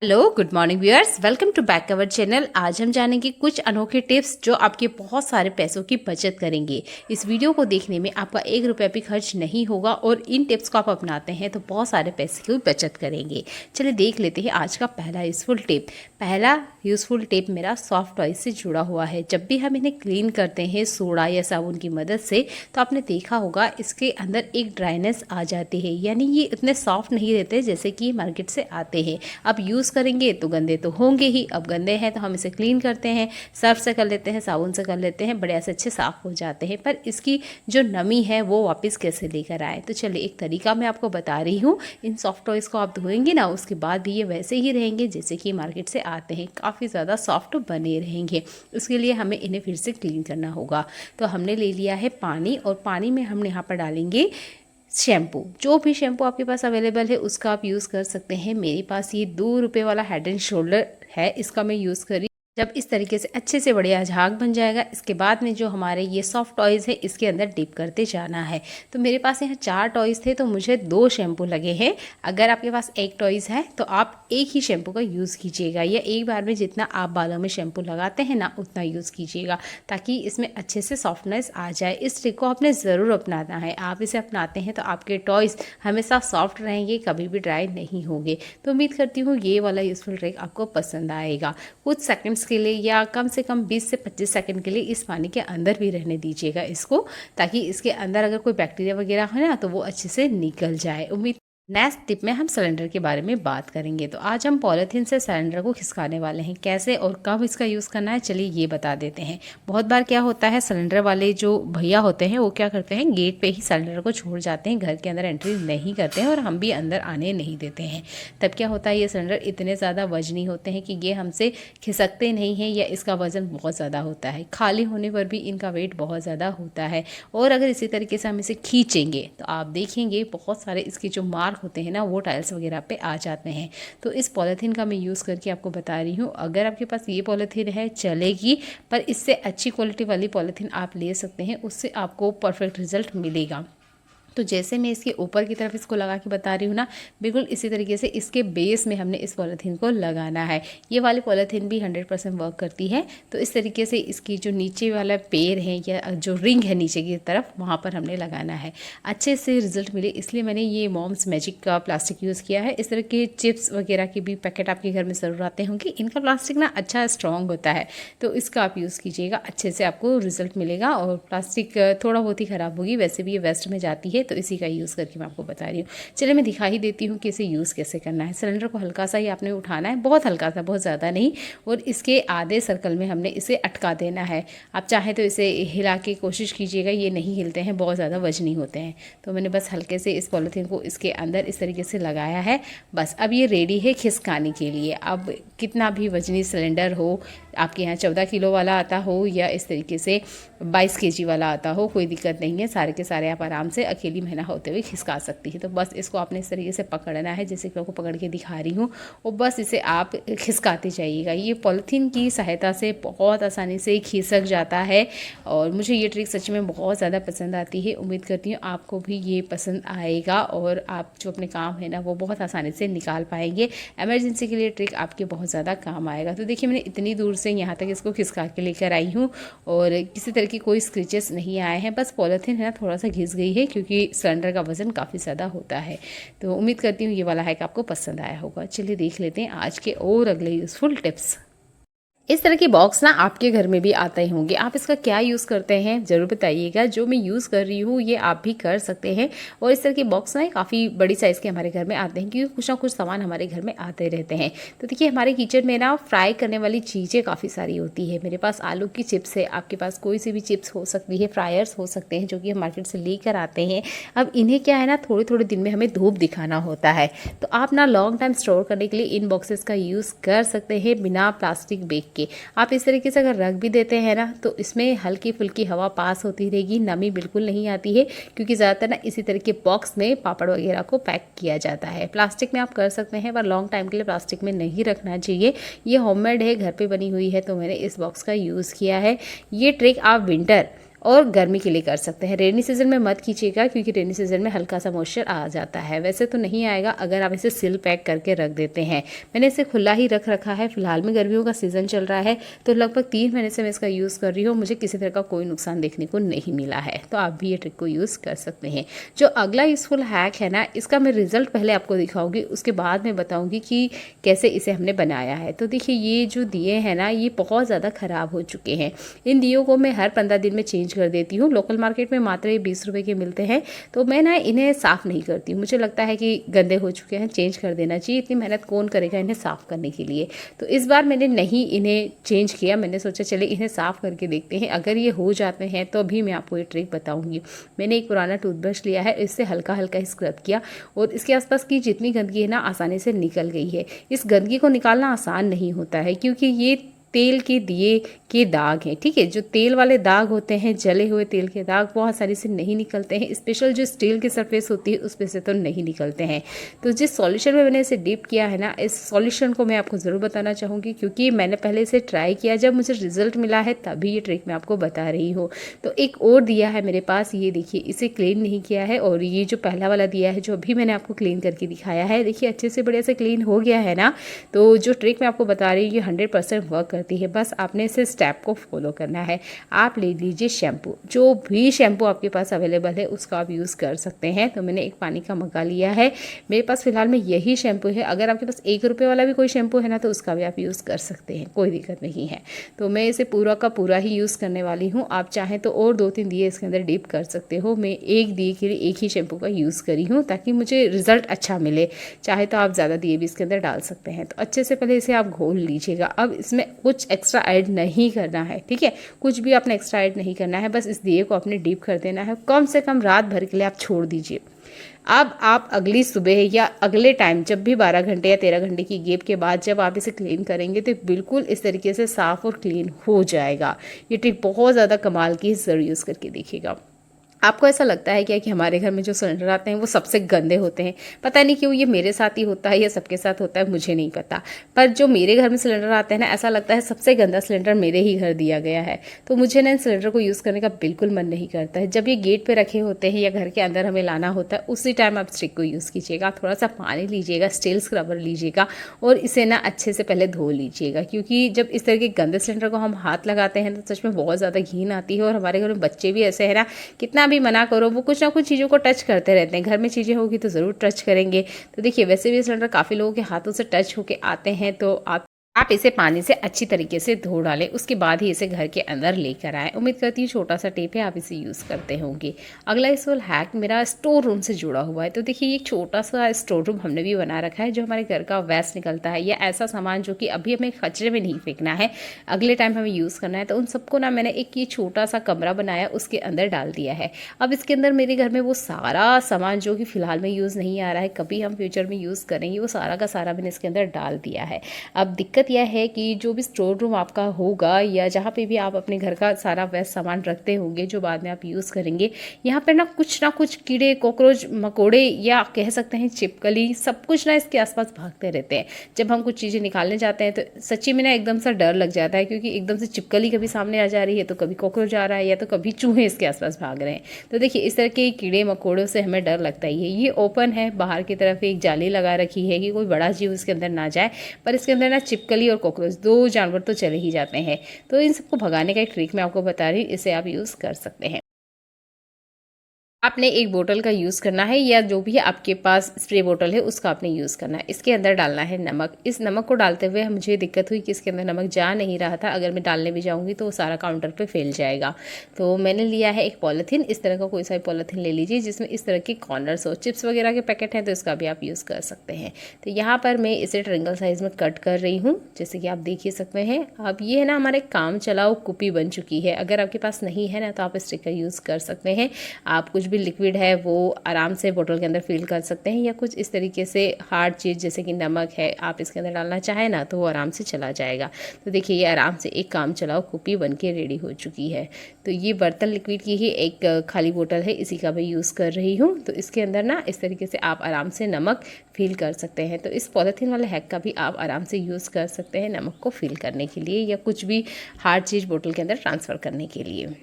Hello good morning viewers, welcome to back our channel. आज हम जानेंगे कुछ अनोखे टिप्स जो आपके बहुत सारे पैसों की बचत करेंगे। इस वीडियो को देखने में आपका 1 रुपया भी खर्च नहीं होगा और इन टिप्स को आप अपनाते हैं तो बहुत सारे पैसे की बचत करेंगे। चलिए देख लेते हैं आज का पहला यूज़फुल टिप। पहला यूज़फुल टिप मेरा सॉफ्ट टॉय से जुड़ा हुआ है। जब भी हम इन्हें क्लीन करते हैं सोडा या साबुन की मदद से तो आपने देखा होगा इसके अंदर एक ड्राइनेस आ जाती है, यानी ये इतने सॉफ्ट नहीं रहते जैसे कि मार्केट से आते हैं। अब यूज़ करेंगे तो गंदे तो होंगे ही। अब गंदे हैं तो हम इसे क्लीन करते हैं, सर्फ से कर लेते हैं, साबुन से कर लेते हैं, बढ़िया से अच्छे साफ़ हो जाते हैं। पर इसकी जो नमी है वो वापस कैसे लेकर आए, तो चलिए एक तरीका मैं आपको बता रही हूँ। इन सॉफ्ट टॉयज़ को आप धोएंगे ना, उसके बाद भी ये वैसे ही रहेंगे जैसे कि मार्केट से आते हैं, काफ़ी ज़्यादा सॉफ्ट बने रहेंगे। उसके लिए हमें इन्हें फिर से क्लीन करना होगा। तो हमने ले लिया है पानी, और पानी में हम यहाँ पर डालेंगे शैम्पू। जो भी शैम्पू आपके पास अवेलेबल है उसका आप यूज़ कर सकते हैं। मेरे पास ये 2 रुपये वाला हेड एंड शोल्डर है, इसका मैं यूज़ करी। जब इस तरीके से अच्छे से बढ़िया झाग बन जाएगा, इसके बाद में जो हमारे ये सॉफ्ट टॉयज़ है इसके अंदर डिप करते जाना है। तो मेरे पास यहाँ 4 टॉयज़ थे तो मुझे 2 शैम्पू लगे हैं। अगर आपके पास 1 टॉयज़ है तो आप एक ही शैम्पू का यूज़ कीजिएगा, या एक बार में जितना आप बालों में शैम्पू लगाते हैं ना उतना यूज़ कीजिएगा, ताकि इसमें अच्छे से सॉफ्टनेस आ जाए। इस ट्रिक को आपने ज़रूर अपनाना है। आप इसे अपनाते हैं तो आपके टॉयज़ हमेशा सॉफ्ट रहेंगे, कभी भी ड्राई नहीं होंगे। तो उम्मीद करती हूँ ये वाला यूज़फुल ट्रिक आपको पसंद आएगा। कुछ सेकंड्स के लिए या कम से कम 20 से 25 सेकंड के लिए इस पानी के अंदर भी रहने दीजिएगा इसको, ताकि इसके अंदर अगर कोई बैक्टीरिया वगैरह है ना तो वो अच्छे से निकल जाए। उम्मीद नेक्स्ट टिप में हम सिलेंडर के बारे में बात करेंगे। तो आज हम पॉलीथीन से सिलेंडर को खिसकाने वाले हैं। कैसे और कब इसका यूज़ करना है चलिए ये बता देते हैं। बहुत बार क्या होता है, सिलेंडर वाले जो भैया होते हैं वो क्या करते हैं, गेट पे ही सिलेंडर को छोड़ जाते हैं, घर के अंदर एंट्री नहीं करते हैं और हम भी अंदर आने नहीं देते हैं। तब क्या होता है, ये सिलेंडर इतने ज़्यादा वजनी होते हैं कि ये हमसे खिसकते नहीं हैं, या इसका वज़न बहुत ज़्यादा होता है। खाली होने पर भी इनका वेट बहुत ज़्यादा होता है। और अगर इसी तरीके से हम इसे खींचेंगे तो आप देखेंगे बहुत सारे इसके जो मार्क होते हैं ना वो टाइल्स वगैरह पे आ जाते हैं। तो इस पॉलीथीन का मैं यूज़ करके आपको बता रही हूँ। अगर आपके पास ये पॉलीथीन है चलेगी, पर इससे अच्छी क्वालिटी वाली पॉलीथीन आप ले सकते हैं, उससे आपको परफेक्ट रिजल्ट मिलेगा। तो जैसे मैं इसके ऊपर की तरफ इसको लगा के बता रही हूँ ना, बिल्कुल इसी तरीके से इसके बेस में हमने इस पॉलीथीन को लगाना है। ये वाली पॉलीथीन भी 100% वर्क करती है। तो इस तरीके से इसकी जो नीचे वाला पैर है या जो रिंग है नीचे की तरफ, वहाँ पर हमने लगाना है। अच्छे से रिजल्ट मिले इसलिए मैंने ये मॉम्स मैजिक का प्लास्टिक यूज़ किया है। इस तरह के चिप्स वगैरह के भी पैकेट आपके घर में ज़रूर आते होंगे। इनका प्लास्टिक ना अच्छा स्ट्रॉन्ग होता है, तो इसका आप यूज़ कीजिएगा, अच्छे से आपको रिजल्ट मिलेगा। और प्लास्टिक थोड़ा बहुत ही ख़राब होगी, वैसे भी ये वेस्ट में जाती है, तो इसी का यूज़ करके मैं आपको बता रही हूँ। चलिए मैं दिखा ही देती हूँ कि इसे यूज़ कैसे करना है। सिलेंडर को हल्का सा ही आपने उठाना है, बहुत हल्का सा, बहुत ज़्यादा नहीं, और इसके आधे सर्कल में हमने इसे अटका देना है। आप चाहें तो इसे हिला के कोशिश कीजिएगा, ये नहीं हिलते हैं, बहुत ज़्यादा वजनी होते हैं। तो मैंने बस हल्के से इस पॉलीथीन को इसके अंदर इस तरीके से लगाया है। बस अब ये रेडी है खिसकाने के लिए। अब कितना भी वजनी सिलेंडर हो, आपके यहाँ 14 किलो वाला आता हो या इस तरीके से 22 केजी वाला आता हो, कोई दिक्कत नहीं है। सारे के सारे आप आराम से अकेली महिला होते हुए खिसका सकती है। तो बस इसको आपने इस तरीके से पकड़ना है, जैसे कि आपको पकड़ के दिखा रही हूँ, और बस इसे आप खिसकाते जाइएगा। ये पॉलीथीन की सहायता से बहुत आसानी से खिसक जाता है, और मुझे ये ट्रिक सच में बहुत ज़्यादा पसंद आती है। उम्मीद करती हूँ आपको भी ये पसंद आएगा और आप जो अपने काम है ना वो बहुत आसानी से निकाल पाएंगे। इमरजेंसी के लिए ट्रिक आपके बहुत ज़्यादा काम आएगा। तो देखिए मैंने इतनी दूर से यहाँ तक इसको खिसका के लेकर आई हूँ, और किसी तरह की कोई स्क्रेचेस नहीं आए हैं। बस पॉलीथीन है ना थोड़ा सा घिस गई है, क्योंकि सिलेंडर का वज़न काफ़ी ज़्यादा होता है। तो उम्मीद करती हूँ ये वाला हैक आपको पसंद आया होगा। चलिए देख लेते हैं आज के और अगले यूज़फुल टिप्स। इस तरह के बॉक्स ना आपके घर में भी आते ही होंगे। आप इसका क्या यूज़ करते हैं ज़रूर बताइएगा। जो मैं यूज़ कर रही हूँ ये आप भी कर सकते हैं। और इस तरह के बॉक्स ना काफ़ी बड़ी साइज़ के हमारे घर में आते हैं, क्योंकि कुछ ना कुछ सामान हमारे घर में आते रहते हैं। तो देखिए हमारे किचन में ना फ्राई करने वाली चीज़ें काफ़ी सारी होती है। मेरे पास आलू की चिप्स है, आपके पास कोई सी भी चिप्स हो सकती है, फ्रायर्स हो सकते हैं जो कि हम मार्केट से लेकर आते हैं। अब इन्हें क्या है ना थोड़े थोड़े दिन में हमें धूप दिखाना होता है, तो आप ना लॉन्ग टाइम स्टोर करने के लिए इन बॉक्सेस का यूज़ कर सकते हैं बिना प्लास्टिक बैग के। आप इस तरीके से अगर रख भी देते हैं ना तो इसमें हल्की फुल्की हवा पास होती रहेगी, नमी बिल्कुल नहीं आती है, क्योंकि ज़्यादातर ना इसी तरह के बॉक्स में पापड़ वगैरह को पैक किया जाता है। प्लास्टिक में आप कर सकते हैं पर लॉन्ग टाइम के लिए प्लास्टिक में नहीं रखना चाहिए। ये होममेड है, घर पे बनी हुई है, तो मैंने इस बॉक्स का यूज़ किया है। ये ट्रिक आप विंटर और गर्मी के लिए कर सकते हैं। रेनी सीजन में मत कीजिएगा क्योंकि रेनी सीजन में हल्का सा मॉइस्चर आ जाता है। वैसे तो नहीं आएगा अगर आप इसे सील पैक करके रख देते हैं। मैंने इसे खुला ही रख रखा है। फिलहाल में गर्मियों का सीजन चल रहा है तो लगभग 3 महीने से मैं इसका यूज़ कर रही हूँ। मुझे किसी तरह का कोई नुकसान देखने को नहीं मिला है। तो आप भी ये ट्रिक को यूज़ कर सकते हैं। जो अगला यूज़फुल हैक है ना, इसका मैं रिजल्ट पहले आपको दिखाऊंगी, उसके बाद मैं बताऊंगी कि कैसे इसे हमने बनाया है। तो देखिए ये जो दिए हैं ना, ये बहुत ज़्यादा ख़राब हो चुके हैं। इन दियों को मैं हर 15 दिन में चेंज कर देती हूँ। लोकल मार्केट में मात्र ये 20 रुपये के मिलते हैं। तो मैं ना इन्हें साफ़ नहीं करती हूँ। मुझे लगता है कि गंदे हो चुके हैं, चेंज कर देना चाहिए। इतनी मेहनत कौन करेगा इन्हें साफ़ करने के लिए। तो इस बार मैंने नहीं इन्हें चेंज किया। मैंने सोचा चले इन्हें साफ़ करके देखते हैं, अगर ये हो जाते हैं तो अभी मैं आपको ये ट्रिक बताऊँगी। मैंने एक पुराना टूथब्रश लिया है, इससे हल्का हल्का स्क्रब किया और इसके आसपास की जितनी गंदगी है ना आसानी से निकल गई है। इस गंदगी को निकालना आसान नहीं होता है क्योंकि ये तेल के दिए के दाग हैं। ठीक है, जो तेल वाले दाग होते हैं, जले हुए तेल के दाग, वो आसानी से नहीं निकलते हैं। स्पेशल जो स्टील की सरफेस होती है उस पे से तो नहीं निकलते हैं। तो जिस सॉल्यूशन में मैंने इसे डिप किया है ना, इस सॉल्यूशन को मैं आपको ज़रूर बताना चाहूँगी क्योंकि मैंने पहले इसे ट्राई किया। जब मुझे रिजल्ट मिला है तभी ये ट्रिक मैं आपको बता रही हूँ। तो एक और दिया है मेरे पास, ये देखिए, इसे क्लीन नहीं किया है। और ये जो पहला वाला दिया है जो अभी मैंने आपको क्लीन करके दिखाया है, देखिए अच्छे से बढ़िया से क्लीन हो गया है ना। तो जो ट्रिक मैं आपको बता रही हूँ ये 100% वर्क करती है। बस आपने इसे स्टेप को फॉलो करना है। आप ले लीजिए शैम्पू, जो भी शैम्पू आपके पास अवेलेबल है उसका आप यूज़ कर सकते हैं। तो मैंने एक पानी का मग्गा लिया है। मेरे पास फिलहाल में यही शैम्पू है। अगर आपके पास 1 रुपये वाला भी कोई शैम्पू है ना तो उसका भी आप यूज़ कर सकते हैं, कोई दिक्कत नहीं है। तो मैं इसे पूरा का पूरा ही यूज़ करने वाली हूँ। आप चाहें तो और 2-3 दिए इसके अंदर डिप कर सकते हो। मैं एक दिए के लिए एक ही शैम्पू का यूज़ करी हूँ ताकि मुझे रिजल्ट अच्छा मिले। चाहे तो आप ज़्यादा दिए भी इसके अंदर डाल सकते हैं। तो अच्छे से पहले इसे आप घोल लीजिएगा। अब इसमें कुछ एक्स्ट्रा ऐड नहीं करना है। ठीक है, कुछ भी आपने एक्स्ट्रा ऐड नहीं करना है। बस इस दिए को आपने डीप कर देना है। कम से कम रात भर के लिए आप छोड़ दीजिए। अब आप अगली सुबह या अगले टाइम जब भी 12 घंटे या 13 घंटे की गैप के बाद जब आप इसे क्लीन करेंगे तो बिल्कुल इस तरीके से साफ़ और क्लीन हो जाएगा। ये ट्रिक बहुत ज़्यादा कमाल की, ज़रूर यूज़ करके देखिएगा। आपको ऐसा लगता है क्या कि हमारे घर में जो सिलेंडर आते हैं वो सबसे गंदे होते हैं? पता नहीं क्यों ये मेरे साथ ही होता है या सबके साथ होता है, मुझे नहीं पता। पर जो मेरे घर में सिलेंडर आते हैं ना, ऐसा लगता है सबसे गंदा सिलेंडर मेरे ही घर दिया गया है। तो मुझे ना इन सिलेंडर को यूज़ करने का बिल्कुल मन नहीं करता है। जब ये गेट पर रखे होते हैं या घर के अंदर हमें लाना होता है उसी टाइम आप स्टिक को यूज़ कीजिएगा। थोड़ा सा पानी लीजिएगा, स्टील स्क्रबर लीजिएगा और इसे ना अच्छे से पहले धो लीजिएगा क्योंकि जब इस तरह के गंदे सिलेंडर को हम हाथ लगाते हैं तो सच में बहुत ज़्यादा घिन आती है। और हमारे घर में बच्चे भी ऐसे है ना, कितना भी मना करो वो कुछ ना कुछ चीज़ों को टच करते रहते हैं। घर में चीज़ें होगी तो ज़रूर टच करेंगे। तो देखिए वैसे भी सिलेंडर काफ़ी लोगों के हाथों से टच होके आते हैं। तो आप इसे पानी से अच्छी तरीके से धो डालें, उसके बाद ही इसे घर के अंदर लेकर आएँ। उम्मीद करती हूँ छोटा सा टिप है, आप इसे यूज़ करते होंगे। अगला यूज़फुल हैक मेरा स्टोर रूम से जुड़ा हुआ है। तो देखिए ये छोटा सा स्टोर रूम हमने भी बना रखा है। जो हमारे घर का वेस्ट निकलता है या ऐसा सामान जो कि अभी हमें कचरे में नहीं फेंकना है, अगले टाइम हमें यूज़ करना है, तो उन सबको ना मैंने एक ये छोटा सा कमरा बनाया, उसके अंदर डाल दिया है। अब इसके अंदर मेरे घर में वो सारा सामान जो कि फ़िलहाल में यूज़ नहीं आ रहा है, कभी हम फ्यूचर में यूज़ करेंगे, वो सारा का सारा मैंने इसके अंदर डाल दिया है। अब दिक्कत यह है कि जो भी स्टोर रूम आपका होगा या जहाँ पे भी आप अपने घर का सारा वेस्ट सामान रखते होंगे जो बाद में आप यूज़ करेंगे, यहाँ पे ना कुछ कीड़े, कॉकरोच, मकोड़े या कह सकते हैं छिपकली, सब कुछ ना इसके आसपास भागते रहते हैं। जब हम कुछ चीज़ें निकालने जाते हैं तो सच्ची में ना एकदम सा डर लग जाता है क्योंकि एकदम से छिपकली कभी सामने आ जा रही है तो कभी कॉकरोच आ रहा है या तो कभी चूहे इसके आसपास भाग रहे हैं। तो देखिए इस तरह के कीड़े मकोड़ों से हमें डर लगता ही है। ये ओपन है, बाहर की तरफ एक जाली लगा रखी है कि कोई बड़ा जीव इसके अंदर ना जाए, पर इसके अंदर ना छिपकली और कॉकरोच, 2 जानवर तो चले ही जाते हैं। तो इन सबको भगाने का एक ट्रिक मैं आपको बता रही हूँ, इसे आप यूज़ कर सकते हैं। आपने एक बोतल का यूज़ करना है या जो भी आपके पास स्प्रे बोतल है उसका आपने यूज़ करना है। इसके अंदर डालना है नमक। इस नमक को डालते हुए मुझे दिक्कत हुई कि इसके अंदर नमक जा नहीं रहा था। अगर मैं डालने भी जाऊंगी तो वो सारा काउंटर पे फैल जाएगा। तो मैंने लिया है एक पॉलीथीन। इस तरह का कोई सा भी पॉलीथीन ले लीजिए जिसमें इस तरह के कॉर्नर्स हो। चिप्स वगैरह के पैकेट हैं तो इसका भी आप यूज़ कर सकते हैं। तो यहाँ पर मैं इसे ट्रायंगल साइज़ में कट कर रही हूँ, जैसे कि आप देख ही सकते हैं। अब ये है ना हमारे काम चलाओ कुपी बन चुकी है। अगर आपके पास नहीं है ना तो आप स्टिकर यूज़ कर सकते हैं। आप कुछ भी लिक्विड है वो आराम से बोतल के अंदर फिल कर सकते हैं या कुछ इस तरीके से हार्ड चीज़ जैसे कि नमक है आप इसके अंदर डालना चाहें ना तो वो आराम से चला जाएगा। तो देखिए ये आराम से एक काम चलाओ कुपी बन के रेडी हो चुकी है। तो ये बर्तन लिक्विड की ही एक खाली बोतल है, इसी का मैं यूज़ कर रही हूँ। तो इसके अंदर ना इस तरीके से आप आराम से नमक फिल कर सकते हैं। तो इस पॉलीथीन वाले हैक का भी आप आराम से यूज़ कर सकते हैं नमक को फिल करने के लिए या कुछ भी हार्ड चीज़ बोतल के अंदर ट्रांसफ़र करने के लिए।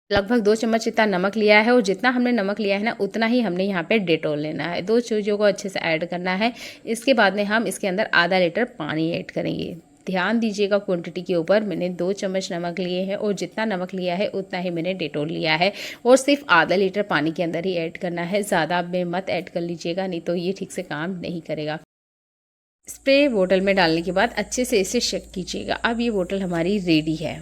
लगभग 2 चम्मच इतना नमक लिया है और जितना हमने नमक लिया है ना उतना ही हमने यहाँ पे डेटॉल लेना है। 2 चीज़ों को अच्छे से ऐड करना है। इसके बाद में हम इसके अंदर आधा लीटर पानी ऐड करेंगे। ध्यान दीजिएगा क्वांटिटी के ऊपर, मैंने 2 चम्मच नमक लिए हैं और जितना नमक लिया है उतना ही मैंने डेटॉल लिया है और सिर्फ आधा लीटर पानी के अंदर ही ऐड करना है। ज़्यादा में मत ऐड कर लीजिएगा, नहीं तो ये ठीक से काम नहीं करेगा। स्प्रे बोतल में डालने के बाद अच्छे से इसे शेक कीजिएगा। अब ये बोतल हमारी रेडी है।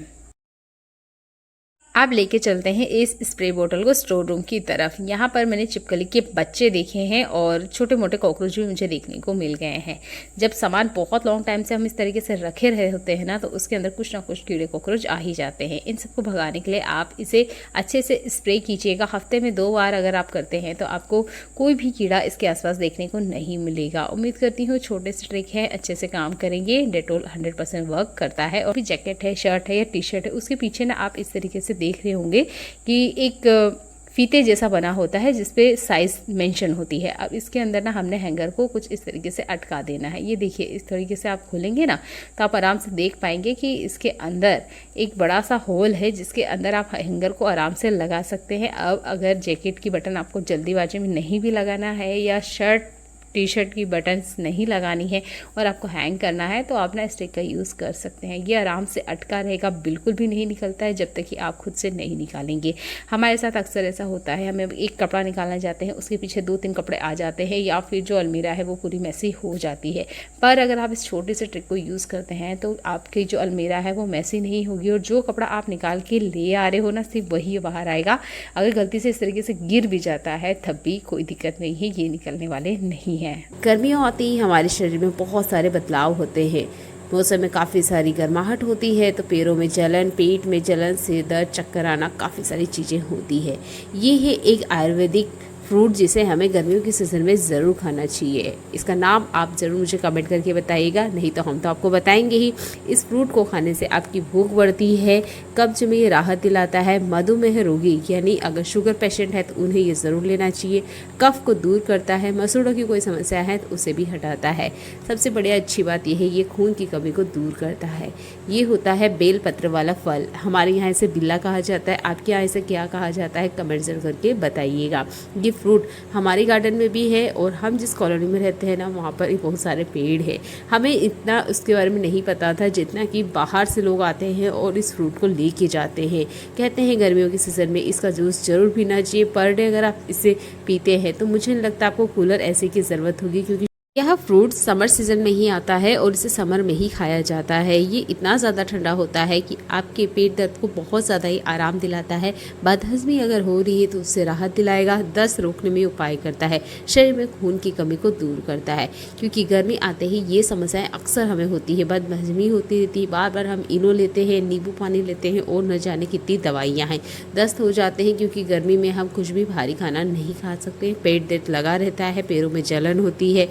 अब लेके चलते हैं इस स्प्रे बोतल को स्टोर रूम की तरफ। यहाँ पर मैंने छिपकली के बच्चे देखे हैं और छोटे मोटे कॉकरोच भी मुझे देखने को मिल गए हैं। जब सामान बहुत लॉन्ग टाइम से हम इस तरीके से रखे रहे होते हैं ना, तो उसके अंदर कुछ ना कुछ कीड़े कॉकरोच आ ही जाते हैं। इन सबको भगाने के लिए आप इसे अच्छे से स्प्रे कीजिएगा। हफ्ते में 2 बार अगर आप करते हैं तो आपको कोई भी कीड़ा इसके आसपास देखने को नहीं मिलेगा। उम्मीद करती हूँ छोटे से ट्रिक है, अच्छे से काम करेंगे। डेटॉल 100% वर्क करता है। और भी जैकेट है, शर्ट है या टी शर्ट है, उसके पीछे ना आप इस तरीके से देख रहे होंगे कि एक फीते जैसा बना होता है जिसपे साइज मेंशन होती है। अब इसके अंदर ना हमने हैंगर को कुछ इस तरीके से अटका देना है। ये देखिए, इस तरीके से आप खोलेंगे ना तो आप आराम से देख पाएंगे कि इसके अंदर एक बड़ा सा होल है जिसके अंदर आप हैंगर को आराम से लगा सकते हैं। अब अगर जैकेट की बटन आपको जल्दीबाजी में नहीं भी लगाना है या शर्ट टी शर्ट की बटन्स नहीं लगानी है और आपको हैंग करना है, तो आप ना इस ट्रिक का यूज़ कर सकते हैं। ये आराम से अटका रहेगा, बिल्कुल भी नहीं निकलता है जब तक कि आप खुद से नहीं निकालेंगे। हमारे साथ अक्सर ऐसा होता है, हमें एक कपड़ा निकालना चाहते हैं, उसके पीछे 2-3 कपड़े आ जाते हैं या फिर जो अलमीरा है वो पूरी मैसी हो जाती है। पर अगर आप इस छोटे से ट्रिक को यूज़ करते हैं तो आपकी जो अलमीरा है वो मैसी नहीं होगी और जो कपड़ा आप निकाल के ले आ रहे हो ना, सिर्फ वही बाहर आएगा। अगर गलती से इस तरीके से गिर भी जाता है तब भी कोई दिक्कत नहीं है, ये निकलने वाले नहीं है। गर्मियों आती ही हमारे शरीर में बहुत सारे बदलाव होते हैं। मौसम में काफ़ी सारी गर्माहट होती है तो पैरों में जलन, पेट में जलन, सिर दर्द, चक्कर आना, काफ़ी सारी चीज़ें होती है। ये है एक आयुर्वेदिक फ्रूट जिसे हमें गर्मियों की सीज़न में ज़रूर खाना चाहिए। इसका नाम आप ज़रूर मुझे कमेंट करके बताइएगा, नहीं तो हम तो आपको बताएंगे ही। इस फ्रूट को खाने से आपकी भूख बढ़ती है, कब्ज में ये राहत दिलाता है। मधुमेह रोगी यानी अगर शुगर पेशेंट है तो उन्हें ये ज़रूर लेना चाहिए। कफ को दूर करता है, मसूड़ों की कोई समस्या है तो उसे भी हटाता है। सबसे बड़ी अच्छी बात यह है, ये खून की कमी को दूर करता है। ये होता है बेलपत्र वाला फल। हमारे यहाँ इसे बिल्ला कहा जाता है, आपके यहाँ इसे क्या कहा जाता है कमेंट जरूर करके बताइएगा। ये फ्रूट हमारे गार्डन में भी है और हम जिस कॉलोनी में रहते हैं ना, वहाँ पर बहुत सारे पेड़ हैं। हमें इतना उसके बारे में नहीं पता था जितना कि बाहर से लोग आते हैं और इस फ्रूट को लेके जाते हैं। कहते हैं गर्मियों के सीज़न में इसका जूस जरूर पीना चाहिए। पर डे अगर आप इसे पीते हैं तो मुझे नहीं लगता आपको कूलर ऐसे की ज़रूरत होगी, क्योंकि यह फ्रूट समर सीजन में ही आता है और इसे समर में ही खाया जाता है। ये इतना ज़्यादा ठंडा होता है कि आपके पेट दर्द को बहुत ज़्यादा ही आराम दिलाता है। बदहज़मी अगर हो रही है तो उससे राहत दिलाएगा। दस्त रोकने में उपाय करता है, शरीर में खून की कमी को दूर करता है, क्योंकि गर्मी आते ही ये समस्याएं अक्सर हमें होती है। बदहज़मी होती रहती है, बार बार हम इनो लेते हैं, नींबू पानी लेते हैं और न जाने कितनी दवाइयाँ हैं। दस्त हो जाते हैं क्योंकि गर्मी में हम कुछ भी भारी खाना नहीं खा सकते। पेट दर्द लगा रहता है, पैरों में जलन होती है,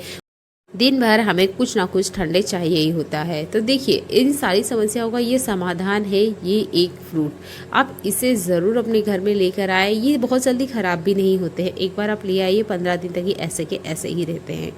दिन भर हमें कुछ ना कुछ ठंडे चाहिए ही होता है। तो देखिए, इन सारी समस्याओं का ये समाधान है, ये एक फ्रूट। आप इसे ज़रूर अपने घर में लेकर आए। ये बहुत जल्दी ख़राब भी नहीं होते हैं। एक बार आप ले आइए, 15 दिन तक ही ऐसे के ऐसे ही रहते हैं।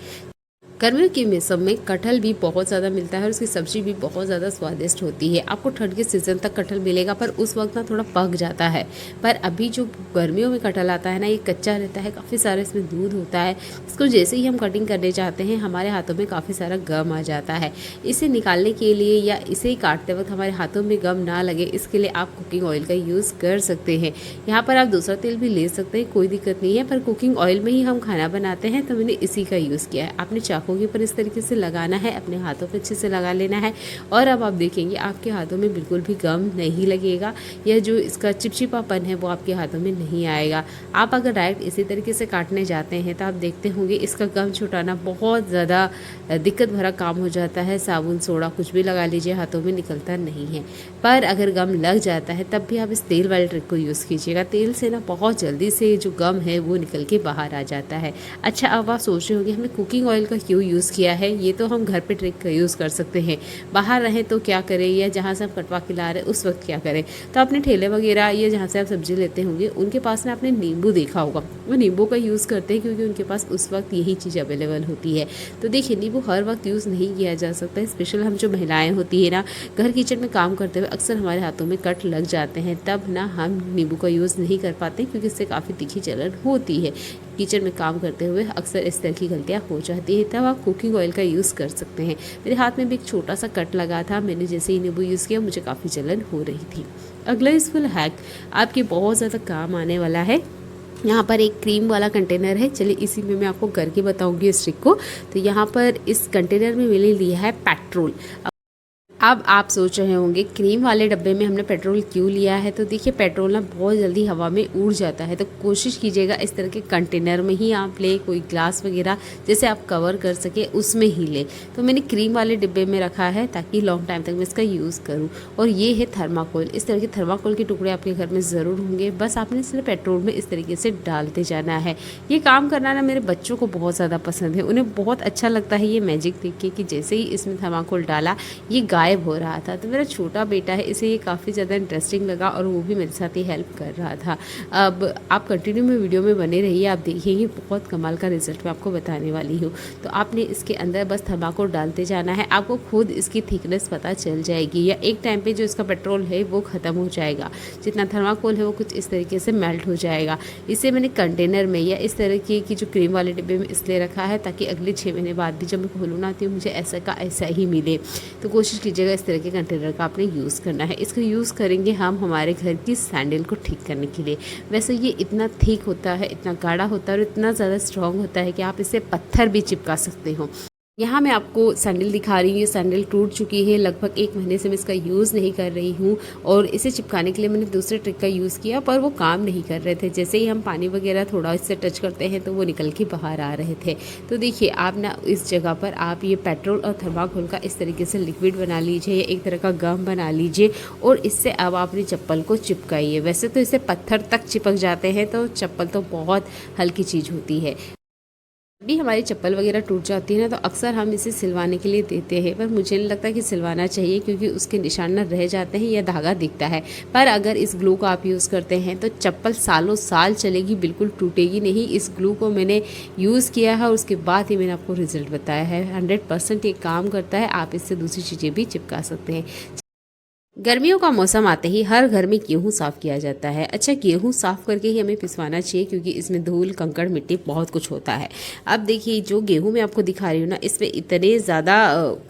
गर्मियों के मौसम में कटहल भी बहुत ज़्यादा मिलता है और उसकी सब्ज़ी भी बहुत ज़्यादा स्वादिष्ट होती है। आपको ठंड के सीज़न तक कटहल मिलेगा, पर उस वक्त ना थोड़ा पक जाता है। पर अभी जो गर्मियों में कटहल आता है ना, ये कच्चा रहता है, काफ़ी सारा इसमें दूध होता है। इसको जैसे ही हम कटिंग करने जाते हैं, हमारे हाथों में काफ़ी सारा गम आ जाता है। इसे निकालने के लिए या इसे काटते वक्त हमारे हाथों में गम ना लगे, इसके लिए आप कुकिंग ऑयल का यूज़ कर सकते हैं। यहाँ पर आप दूसरा तेल भी ले सकते हैं, कोई दिक्कत नहीं है, पर कुकिंग ऑयल में ही हम खाना बनाते हैं तो मैंने इसी का यूज़ किया है। आपने चाकू के ऊपर इस तरीके से लगाना है, अपने हाथों पे अच्छे से लगा लेना है और अब आप देखेंगे आपके हाथों में बिल्कुल भी गम नहीं लगेगा। यह जो इसका चिपचिपापन है वो आपके हाथों में नहीं आएगा। आप अगर डायरेक्ट इसी तरीके से काटने जाते हैं तो आप देखते होंगे इसका गम छुटाना बहुत ज़्यादा दिक्कत भरा काम हो जाता है। साबुन सोडा कुछ भी लगा लीजिए, हाथों में निकलता नहीं है। पर अगर गम लग जाता है तब भी आप इस तेल वाले ट्रिक को यूज़ कीजिएगा। तेल से ना बहुत जल्दी से जो गम है वो निकल के बाहर आ जाता है। अच्छा, अब आप सोच रहे होंगे हमें कुकिंग ऑयल का क्यों क्यों यूज़ किया है, ये तो हम घर पे ट्रिक यूज़ कर सकते हैं। बाहर रहें तो क्या करें, या जहाँ से हम कटवा के ला रहे हैं उस वक्त क्या करें। तो अपने ठेले वगैरह या जहाँ से आप सब्जी लेते होंगे उनके पास ना आपने नींबू देखा होगा, वो नींबू का यूज़ करते हैं क्योंकि उनके पास उस वक्त यही चीज़ अवेलेबल होती है। तो देखिए, नींबू हर वक्त यूज़ नहीं किया जा सकता है। स्पेशल हम जो महिलाएँ होती है ना, घर किचन में काम करते हुए अक्सर हमारे हाथों में कट लग जाते हैं, तब ना हम नींबू का यूज़ नहीं कर पाते क्योंकि इससे काफ़ी तीखी जलन होती है। किचन में काम करते हुए अक्सर इस तरह की गलतियाँ हो जाती है, तब आप कुकिंग ऑयल का यूज़ कर सकते हैं। मेरे हाथ में भी एक छोटा सा कट लगा था, मैंने जैसे ही नींबू यूज़ किया मुझे काफ़ी जलन हो रही थी। अगला यूज़फुल हैक आपके बहुत ज़्यादा काम आने वाला है। यहाँ पर एक क्रीम वाला कंटेनर है, चलिए इसी में मैं आपको करके बताऊँगी इस ट्रिक को। तो यहाँ पर इस कंटेनर में मैंने लिया है पेट्रोल। अब आप सोच रहे होंगे क्रीम वाले डब्बे में हमने पेट्रोल क्यों लिया है। तो देखिए, पेट्रोल ना बहुत जल्दी हवा में उड़ जाता है, तो कोशिश कीजिएगा इस तरह के कंटेनर में ही आप ले, कोई ग्लास वगैरह जैसे आप कवर कर सके उसमें ही ले। तो मैंने क्रीम वाले डिब्बे में रखा है ताकि लॉन्ग टाइम तक मैं इसका यूज़ करूँ। और ये है थर्माकोल। इस तरह के थर्माकोल के टुकड़े आपके घर में ज़रूर होंगे, बस आपने सिर्फ पेट्रोल में इस तरीके से डालते जाना है। ये काम करना ना मेरे बच्चों को बहुत ज़्यादा पसंद है, उन्हें बहुत अच्छा लगता है ये मैजिक देख के कि जैसे ही इसमें थर्माकोल डाला ये गायब हो रहा था। तो मेरा छोटा बेटा है, इसे ये काफ़ी ज़्यादा इंटरेस्टिंग लगा और वो भी मेरे साथ ही हेल्प कर रहा था। अब आप कंटिन्यू में वीडियो में बने रहिए, आप देखिए बहुत कमाल का रिजल्ट मैं आपको बताने वाली हूँ। तो आपने इसके अंदर बस थर्माकोल डालते जाना है, आपको खुद इसकी थिकनेस पता चल जाएगी, या एक टाइम पे जो इसका पेट्रोल है वो ख़त्म हो जाएगा। जितना थर्माकोल है वो कुछ इस तरीके से मेल्ट हो जाएगा। इसे मैंने कंटेनर में या इस तरह की जो क्रीम वाले डिब्बे में इसलिए रखा है ताकि अगले 6 महीने बाद भी जब मैं खोलूँ ना तो मुझे ऐसा का ऐसा ही मिले। तो कोशिश कीजिएगा इस तरह के कंटेनर का आपने यूज़ करना है। इसको यूज़ करेंगे हम हमारे घर की सैंडल को ठीक करने के लिए। वैसे ये इतना थिक होता है, इतना गाढ़ा होता है और इतना ज़्यादा स्ट्रॉन्ग होता है कि आप इसे पत्थर भी चिपका सकते हो। यहाँ मैं आपको सैंडल दिखा रही हूँ, ये सैंडल टूट चुकी है, लगभग 1 महीने से मैं इसका यूज़ नहीं कर रही हूँ। और इसे चिपकाने के लिए मैंने दूसरे ट्रिक का यूज़ किया पर वो काम नहीं कर रहे थे। जैसे ही हम पानी वगैरह थोड़ा इससे टच करते हैं तो वो निकल के बाहर आ रहे थे। तो देखिए, आप ना इस जगह पर आप ये पेट्रोल और थर्माकोल का इस तरीके से लिक्विड बना लीजिए या एक तरह का गम बना लीजिए और इससे अब आप अपनी चप्पल को चिपकाइए। वैसे तो इससे पत्थर तक चिपक जाते हैं, तो चप्पल तो बहुत हल्की चीज़ होती है। भी हमारी चप्पल वगैरह टूट जाती है ना, तो अक्सर हम इसे सिलवाने के लिए देते हैं, पर मुझे नहीं लगता कि सिलवाना चाहिए क्योंकि उसके निशान ना रह जाते हैं या धागा दिखता है। पर अगर इस ग्लू को आप यूज़ करते हैं तो चप्पल सालों साल चलेगी, बिल्कुल टूटेगी नहीं। इस ग्लू को मैंने यूज़ किया है और उसके बाद ही मैंने आपको रिजल्ट बताया है। 100% ये काम करता है। आप इससे दूसरी चीज़ें भी चिपका सकते हैं। गर्मियों का मौसम आते ही हर घर में गेहूं साफ़ किया जाता है। अच्छा, गेहूं साफ़ करके ही हमें पिसवाना चाहिए क्योंकि इसमें धूल, कंकड़, मिट्टी बहुत कुछ होता है। अब देखिए, जो गेहूं मैं आपको दिखा रही हूँ ना, इसमें इतने ज़्यादा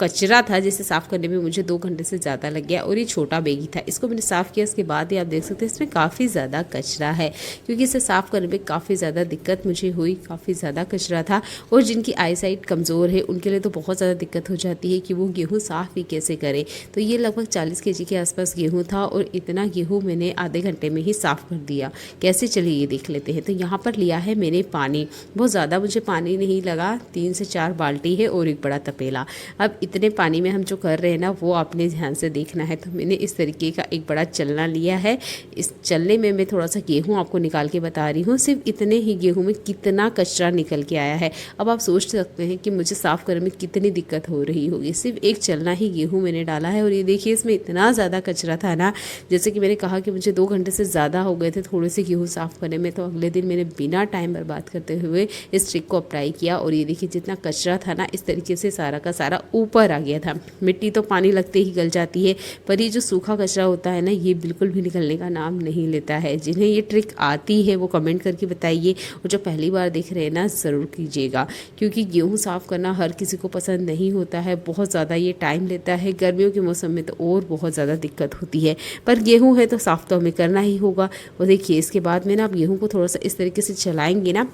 कचरा था जिसे साफ़ करने में मुझे 2 घंटे से ज़्यादा लग गया। और ये छोटा बैग था, इसको मैंने साफ़ किया, उसके बाद ही आप देख सकते हैं इसमें काफ़ी ज़्यादा कचरा है क्योंकि इसे साफ़ करने में काफ़ी ज़्यादा दिक्कत मुझे हुई, काफ़ी ज़्यादा कचरा था। और जिनकी आई साइट कमज़ोर है उनके लिए तो बहुत ज़्यादा दिक्कत हो जाती है कि वो गेहूँ साफ़ भी कैसे करें। तो ये लगभग 40 kg के आसपास गेहूं था और इतना गेहूं मैंने आधे घंटे में ही साफ़ कर दिया। कैसे, चलिए ये देख लेते हैं। तो यहाँ पर लिया है मैंने पानी, बहुत ज़्यादा मुझे पानी नहीं लगा, 3 से 4 बाल्टी है और एक बड़ा तपेला। अब इतने पानी में हम जो कर रहे हैं ना वो आपने ध्यान से देखना है। तो मैंने इस तरीके का एक बड़ा चलना लिया है। इस चलने में मैं थोड़ा सा गेहूँ आपको निकाल के बता रही हूँ। सिर्फ इतने ही गेहूँ में कितना कचरा निकल के आया है। अब आप सोच सकते हैं कि मुझे साफ़ करने में कितनी दिक्कत हो रही होगी। सिर्फ एक चलना ही गेहूँ मैंने डाला है और ये देखिए इसमें इतना ज़्यादा कचरा था ना, जैसे कि मैंने कहा कि मुझे 2 घंटे से ज़्यादा हो गए थे थोड़े से गेहूँ साफ़ करने में। तो अगले दिन मैंने बिना टाइम बर्बाद करते हुए इस ट्रिक को अप्लाई किया और ये देखिए जितना कचरा था ना, इस तरीके से सारा का सारा ऊपर आ गया था। मिट्टी तो पानी लगते ही गल जाती है, पर ये जो सूखा कचरा होता है ना, ये बिल्कुल भी निकलने का नाम नहीं लेता है। जिन्हें ये ट्रिक आती है वो कमेंट करके बताइए, और जो पहली बार देख रहे हैं ना ज़रूर कीजिएगा क्योंकि गेहूँ साफ़ करना हर किसी को पसंद नहीं होता है, बहुत ज़्यादा ये टाइम लेता है। गर्मियों के मौसम में तो और बहुत ज़्यादा दिक्कत होती है, पर गेहूं है तो साफ़ तो हमें करना ही होगा। और देखिए इसके बाद में ना आप गेहूं को थोड़ा सा इस तरीके से चलाएंगे ना,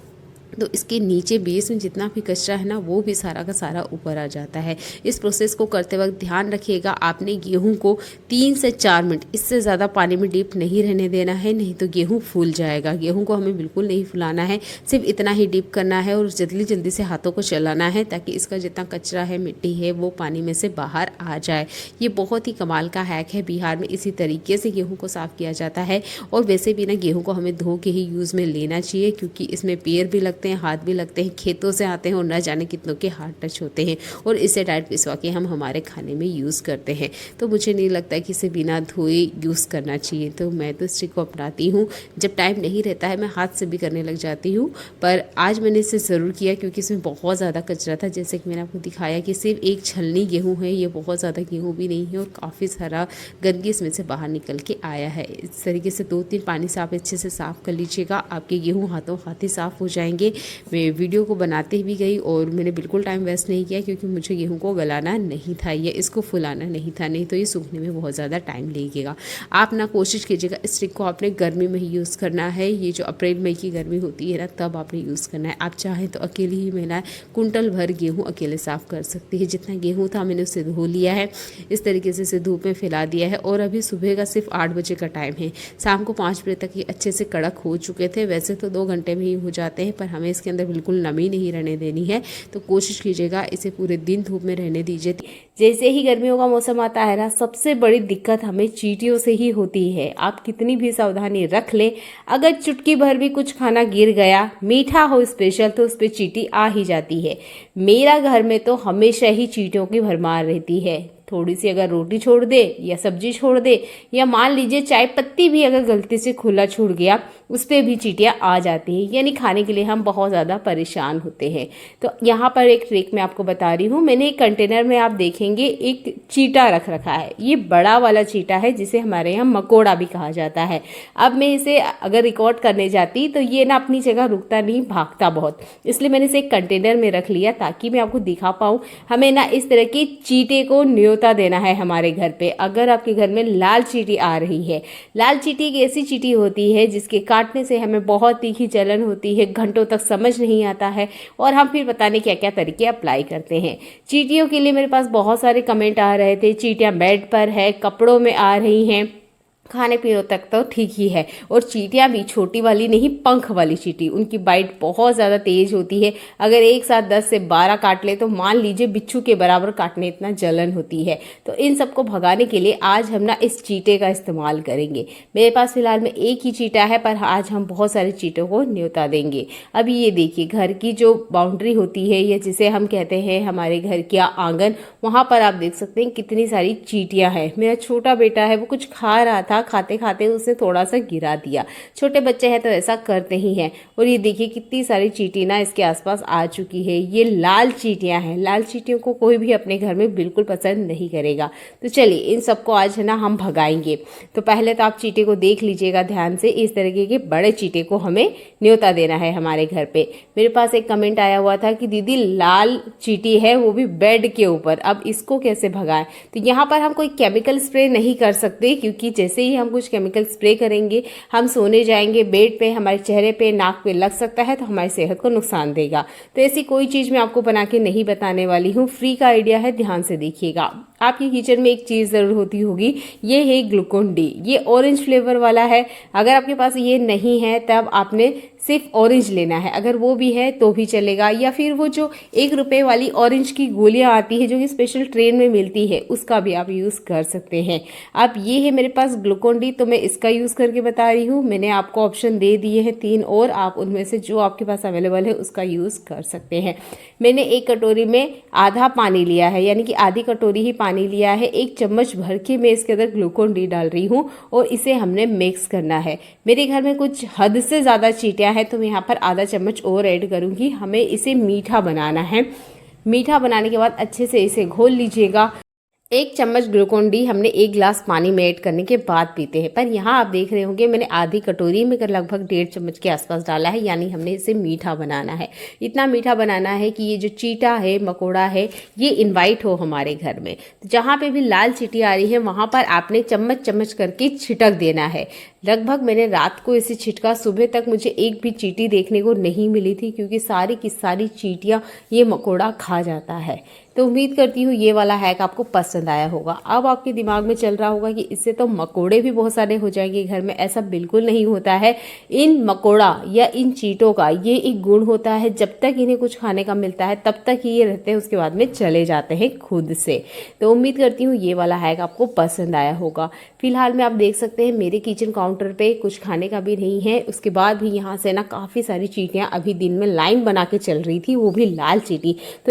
तो इसके नीचे बेस में जितना भी कचरा है ना वो भी सारा का सारा ऊपर आ जाता है। इस प्रोसेस को करते वक्त ध्यान रखिएगा, आपने गेहूं को 3 से 4 मिनट, इससे ज़्यादा पानी में डीप नहीं रहने देना है, नहीं तो गेहूं फूल जाएगा। गेहूं को हमें बिल्कुल नहीं फुलाना है, सिर्फ इतना ही डीप करना है और जल्दी जल्दी से हाथों को चलाना है ताकि इसका जितना कचरा है, मिट्टी है, वो पानी में से बाहर आ जाए। ये बहुत ही कमाल का हैक है। बिहार में इसी तरीके से गेहूँ को साफ़ किया जाता है। और वैसे भी ना गेहूँ को हमें धो के ही यूज़ में लेना चाहिए क्योंकि इसमें पेड़ भी लगता लगते हैं, हाथ भी लगते हैं, खेतों से आते हैं और न जाने कितनों के हाथ टच होते हैं और इसे डायरेक्ट पिसवा के हम हमारे खाने में यूज़ करते हैं। तो मुझे नहीं लगता कि इसे बिना धोए यूज़ करना चाहिए। तो मैं तो इस ट्रिक को अपनाती हूँ। जब टाइम नहीं रहता है मैं हाथ से भी करने लग जाती हूँ, पर आज मैंने इसे ज़रूर किया क्योंकि इसमें बहुत ज़्यादा कचरा था। जैसे कि मैंने आपको दिखाया कि सिर्फ एक छलनी गेहूँ है, ये बहुत ज़्यादा गेहूँ भी नहीं है और काफ़ी सारा गंदगी इसमें से बाहर निकल के आया है। इस तरीके से 2-3 पानी से आप अच्छे से साफ़ कर लीजिएगा, आपके गेहूँ हाथों हाथ ही साफ़ हो जाएंगे। मैं वीडियो को बनाते भी गई और मैंने बिल्कुल टाइम वेस्ट नहीं किया क्योंकि मुझे गेहूँ को गलाना नहीं था या इसको फुलाना नहीं था, नहीं तो ये सूखने में बहुत ज़्यादा टाइम लगेगा। आप ना कोशिश कीजिएगा इस ट्रिक को आपने गर्मी में ही यूज़ करना है। ये जो अप्रैल मई की गर्मी होती है ना, तब आपने यूज़ करना है। आप चाहें तो अकेली ही महिला कुंटल भर गेहूँ अकेले साफ़ कर सकती है। जितना गेहूँ था मैंने उसे धो लिया है, इस तरीके से इसे धूप में फैला दिया है और अभी सुबह का सिर्फ 8 बजे का टाइम है। शाम को 5 बजे तक ये अच्छे से कड़क हो चुके थे। वैसे तो 2 घंटे में ही हो जाते हैं, पर हमें इसके अंदर बिल्कुल नमी नहीं रहने देनी है। तो कोशिश कीजिएगा इसे पूरे दिन धूप में रहने दीजिए। जैसे ही गर्मियों का मौसम आता है ना, सबसे बड़ी दिक्कत हमें चींटियों से ही होती है। आप कितनी भी सावधानी रख लें, अगर चुटकी भर भी कुछ खाना गिर गया, मीठा हो स्पेशल, तो उस पर चींटी आ ही जाती है। मेरा घर में तो हमेशा ही चींटियों की भरमार रहती है। थोड़ी सी अगर रोटी छोड़ दे या सब्जी छोड़ दे या मान लीजिए चाय पत्ती भी अगर गलती से खुला छूट गया, उस पर भी चींटियाँ आ जाती हैं। यानी खाने के लिए हम बहुत ज़्यादा परेशान होते हैं। तो यहाँ पर एक ट्रिक मैं आपको बता रही हूँ। मैंने एक कंटेनर में आप देखेंगे एक चींटा रख रखा है। ये बड़ा वाला चींटा है जिसे हमारे यहाँ मकोड़ा भी कहा जाता है। अब मैं इसे अगर रिकॉर्ड करने जाती तो ये ना अपनी जगह रुकता नहीं, भागता बहुत, इसलिए मैंने इसे एक कंटेनर में रख लिया ताकि मैं आपको दिखा पाऊँ। हमें ना इस तरह के चींटे को न्योता देना है हमारे घर पे। अगर आपके घर में लाल चींटी आ रही है, लाल चींटी एक ऐसी चींटी होती है जिसके काटने से हमें बहुत तीखी जलन होती है, घंटों तक समझ नहीं आता है और हम फिर पता नहीं क्या क्या तरीके अप्लाई करते हैं। चींटियों के लिए मेरे पास बहुत सारे कमेंट आ रहे थे, चींटियां बेड पर है, कपड़ों में आ रही हैं, खाने पीने तक तो ठीक ही है। और चींटियां भी छोटी वाली नहीं, पंख वाली चींटी, उनकी बाइट बहुत ज़्यादा तेज होती है। अगर एक साथ 10 से 12 काट ले तो मान लीजिए बिच्छू के बराबर काटने इतना जलन होती है। तो इन सबको भगाने के लिए आज हम ना इस चींटे का इस्तेमाल करेंगे। मेरे पास फिलहाल में एक ही चींटा है, पर आज हम बहुत सारे चींटों को न्योता देंगे। अभी ये देखिए, घर की जो बाउंड्री होती है या जिसे हम कहते हैं हमारे घर का आंगन, वहाँ पर आप देख सकते हैं कितनी सारी चींटियाँ हैं। मेरा छोटा बेटा है, वो कुछ खा रहा था, खाते खाते उसने थोड़ा सा गिरा दिया। छोटे बच्चे हैं तो ऐसा करते ही हैं। और ये देखिए कितनी सारी चींटी ना इसके आसपास आ चुकी है। ये लाल चींटियां हैं। लाल चींटियों को कोई भी अपने घर में बिल्कुल पसंद नहीं करेगा। तो चलिए इन सबको आज है ना हम भगाएंगे। तो पहले तो आप चींटे को देख लीजिएगा ध्यान से। इस तरीके के बड़े चींटे को हमें न्योता देना है हमारे घर पे। मेरे पास एक कमेंट आया हुआ था कि दीदी लाल चींटी है, वो भी बेड के ऊपर, अब इसको कैसे भगाएं। तो यहाँ पर हम कोई केमिकल स्प्रे नहीं कर सकते, क्योंकि जैसे ही हम कुछ केमिकल स्प्रे करेंगे, हम सोने जाएंगे बेड पे, हमारे चेहरे पे, नाक पे लग सकता है तो हमारी सेहत को नुकसान देगा। तो ऐसी कोई चीज़ मैं आपको बना के नहीं बताने वाली हूँ, फ्री का आइडिया है, ध्यान से देखिएगा। आपके किचन में एक चीज़ ज़रूर होती होगी, ये है ग्लूकोन डी। ये ऑरेंज फ्लेवर वाला है। अगर आपके पास ये नहीं है तब आपने सिर्फ ऑरेंज लेना है, अगर वो भी है तो भी चलेगा। या फिर वो जो 1 रुपये वाली ऑरेंज की गोलियां आती है जो कि स्पेशल ट्रेन में मिलती है, उसका भी आप यूज़ कर सकते हैं। अब ये है मेरे पास ग्लूकोन डी, तो मैं इसका यूज़ करके बता रही हूँ। मैंने आपको ऑप्शन दे दिए हैं 3 और आप उनमें से जो आपके पास अवेलेबल है उसका यूज़ कर सकते हैं। मैंने एक कटोरी में आधा पानी लिया है, यानी कि आधी कटोरी ही पानी लिया है। 1 चम्मच भर के मैं इसके अंदर ग्लूकोन डी डाल रही हूँ और इसे हमने मिक्स करना है। मेरे घर में कुछ हद से ज़्यादा चींटियाँ है तो मैं यहाँ पर आधा चम्मच और ऐड करूंगी। हमें इसे मीठा बनाना है। मीठा बनाने के बाद अच्छे से इसे घोल लीजिएगा। 1 चम्मच ग्लूकोन डी हमने 1 गिलास पानी में ऐड करने के बाद पीते हैं। पर यहाँ आप देख रहे होंगे मैंने आधी कटोरी में लगभग 1.5 चम्मच के आसपास डाला है, यानी हमने इसे मीठा बनाना है। इतना मीठा बनाना है कि ये जो चींटा है, मकोड़ा है, ये इनवाइट हो हमारे घर में। तो जहाँ पे भी लाल चींटी आ रही है वहाँ पर आपने चम्मच चम्मच करके छिटक देना है। लगभग मैंने रात को इसे छिटका, सुबह तक मुझे एक भी चींटी देखने को नहीं मिली थी, क्योंकि सारी की सारी चींटियाँ ये मकोड़ा खा जाता है। तो उम्मीद करती हूँ ये वाला हैक आपको पसंद आया होगा। अब आपके दिमाग में चल रहा होगा कि इससे तो मकोड़े भी बहुत सारे हो जाएंगे घर में। ऐसा बिल्कुल नहीं होता है। इन मकोड़ा या इन चींटों का ये एक गुण होता है, जब तक इन्हें कुछ खाने का मिलता है तब तक ही ये रहते हैं, उसके बाद में चले जाते हैं खुद से। तो उम्मीद करती हूँ ये वाला हैक आपको पसंद आया होगा। फिलहाल में आप देख सकते हैं मेरे किचन काउंटर पे कुछ खाने का भी नहीं है, उसके बाद भी यहाँ से ना काफ़ी सारी चींटियाँ अभी दिन में लाइन बना के चल रही थी, वो भी लाल चींटी। तो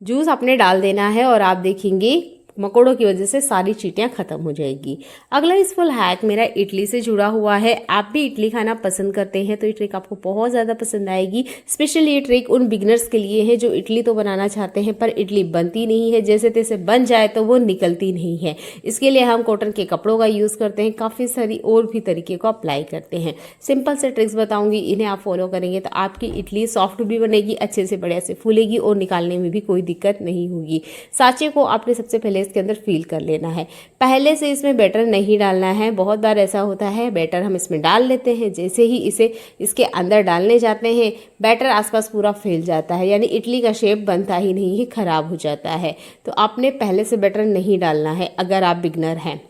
जूस आपने डाल देना है और आप देखेंगे मकोड़ों की वजह से सारी चींटियां खत्म हो जाएगी। अगला यूजफुल हैक मेरा इडली से जुड़ा हुआ है। आप भी इडली खाना पसंद करते हैं तो ये ट्रिक आपको बहुत ज़्यादा पसंद आएगी। स्पेशली ये ट्रिक उन बिगनर्स के लिए है जो इडली तो बनाना चाहते हैं पर इडली बनती नहीं है, जैसे तैसे बन जाए तो वो निकलती नहीं है। इसके लिए हम कॉटन के कपड़ों का यूज़ करते हैं, काफ़ी सारी और भी तरीके को अप्लाई करते हैं। सिंपल से ट्रिक्स बताऊंगी, इन्हें आप फॉलो करेंगे तो आपकी इडली सॉफ्ट भी बनेगी, अच्छे से बढ़िया से फूलेगी और निकालने में भी कोई दिक्कत नहीं होगी। सांचे को आपने सबसे पहले इसके अंदर फिल कर लेना है। पहले से इसमें बैटर नहीं डालना है। बहुत बार ऐसा होता है बैटर हम इसमें डाल लेते हैं, जैसे ही इसे इसके अंदर डालने जाते हैं बैटर आसपास पूरा फैल जाता है, यानी इडली का शेप बनता ही नहीं है, खराब हो जाता है। तो आपने पहले से बैटर नहीं डालना है। अगर आप बिगनर हैं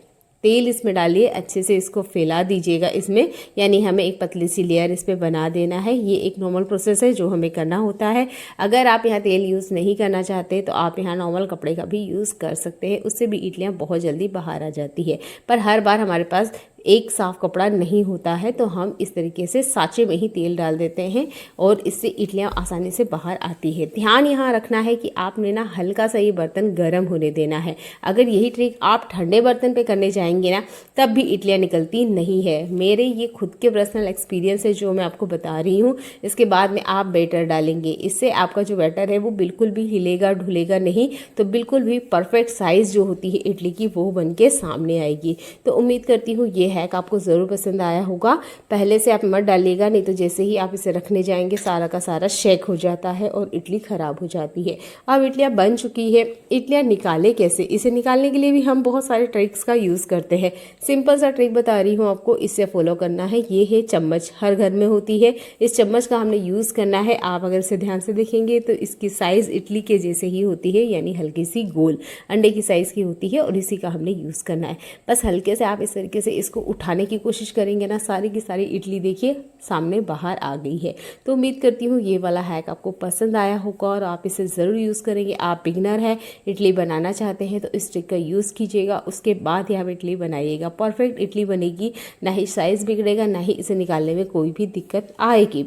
तेल इसमें डालिए, अच्छे से इसको फैला दीजिएगा इसमें, यानी हमें एक पतली सी लेयर इस पर बना देना है। ये एक नॉर्मल प्रोसेस है जो हमें करना होता है। अगर आप यहाँ तेल यूज़ नहीं करना चाहते तो आप यहाँ नॉर्मल कपड़े का भी यूज़ कर सकते हैं, उससे भी इडलियाँ बहुत जल्दी बाहर आ जाती है। पर हर बार हमारे पास एक साफ कपड़ा नहीं होता है तो हम इस तरीके से सांचे में ही तेल डाल देते हैं और इससे इडलियाँ आसानी से बाहर आती है। ध्यान यहाँ रखना है कि आपने ना हल्का सा ये बर्तन गर्म होने देना है। अगर यही ट्रिक आप ठंडे बर्तन पे करने जाएंगे ना तब भी इडलियाँ निकलती नहीं है। मेरे ये खुद के पर्सनल एक्सपीरियंस है जो मैं आपको बता रही हूँ। इसके बाद में आप बैटर डालेंगे, इससे आपका जो बैटर है वो बिल्कुल भी हिलेगा ढुलेगा नहीं, तो बिल्कुल भी परफेक्ट साइज़ जो होती है इडली की वो बन के सामने आएगी। तो उम्मीद करती हूँ ये हैक आपको ज़रूर पसंद आया होगा। पहले से आप मत डालिएगा, नहीं तो जैसे ही आप इसे रखने जाएंगे सारा का सारा शेक हो जाता है और इडली ख़राब हो जाती है। अब इडलियाँ बन चुकी है, इडलियाँ निकाले कैसे? इसे निकालने के लिए भी हम बहुत सारे ट्रिक्स का यूज़ करते हैं। सिंपल सा ट्रिक बता रही हूँ आपको, इससे फॉलो करना है। ये है चम्मच, हर घर में होती है। इस चम्मच का हमने यूज़ करना है। आप अगर इसे ध्यान से देखेंगे तो इसकी साइज़ इडली के जैसे ही होती है, यानी हल्की सी गोल अंडे की साइज़ की होती है और इसी का हमने यूज़ करना है। बस हल्के से आप इस तरीके से इसको उठाने की कोशिश करेंगे ना, सारी की सारी इडली देखिए सामने बाहर आ गई है। तो उम्मीद करती हूँ ये वाला हैक आपको पसंद आया होगा और आप इसे ज़रूर यूज़ करेंगे। आप बिगनर है, इडली बनाना चाहते हैं तो इस ट्रिक का यूज़ कीजिएगा, उसके बाद ही आप इडली बनाइएगा। परफेक्ट इडली बनेगी, ना ही साइज़ बिगड़ेगा, ना ही इसे निकालने में कोई भी दिक्कत आएगी।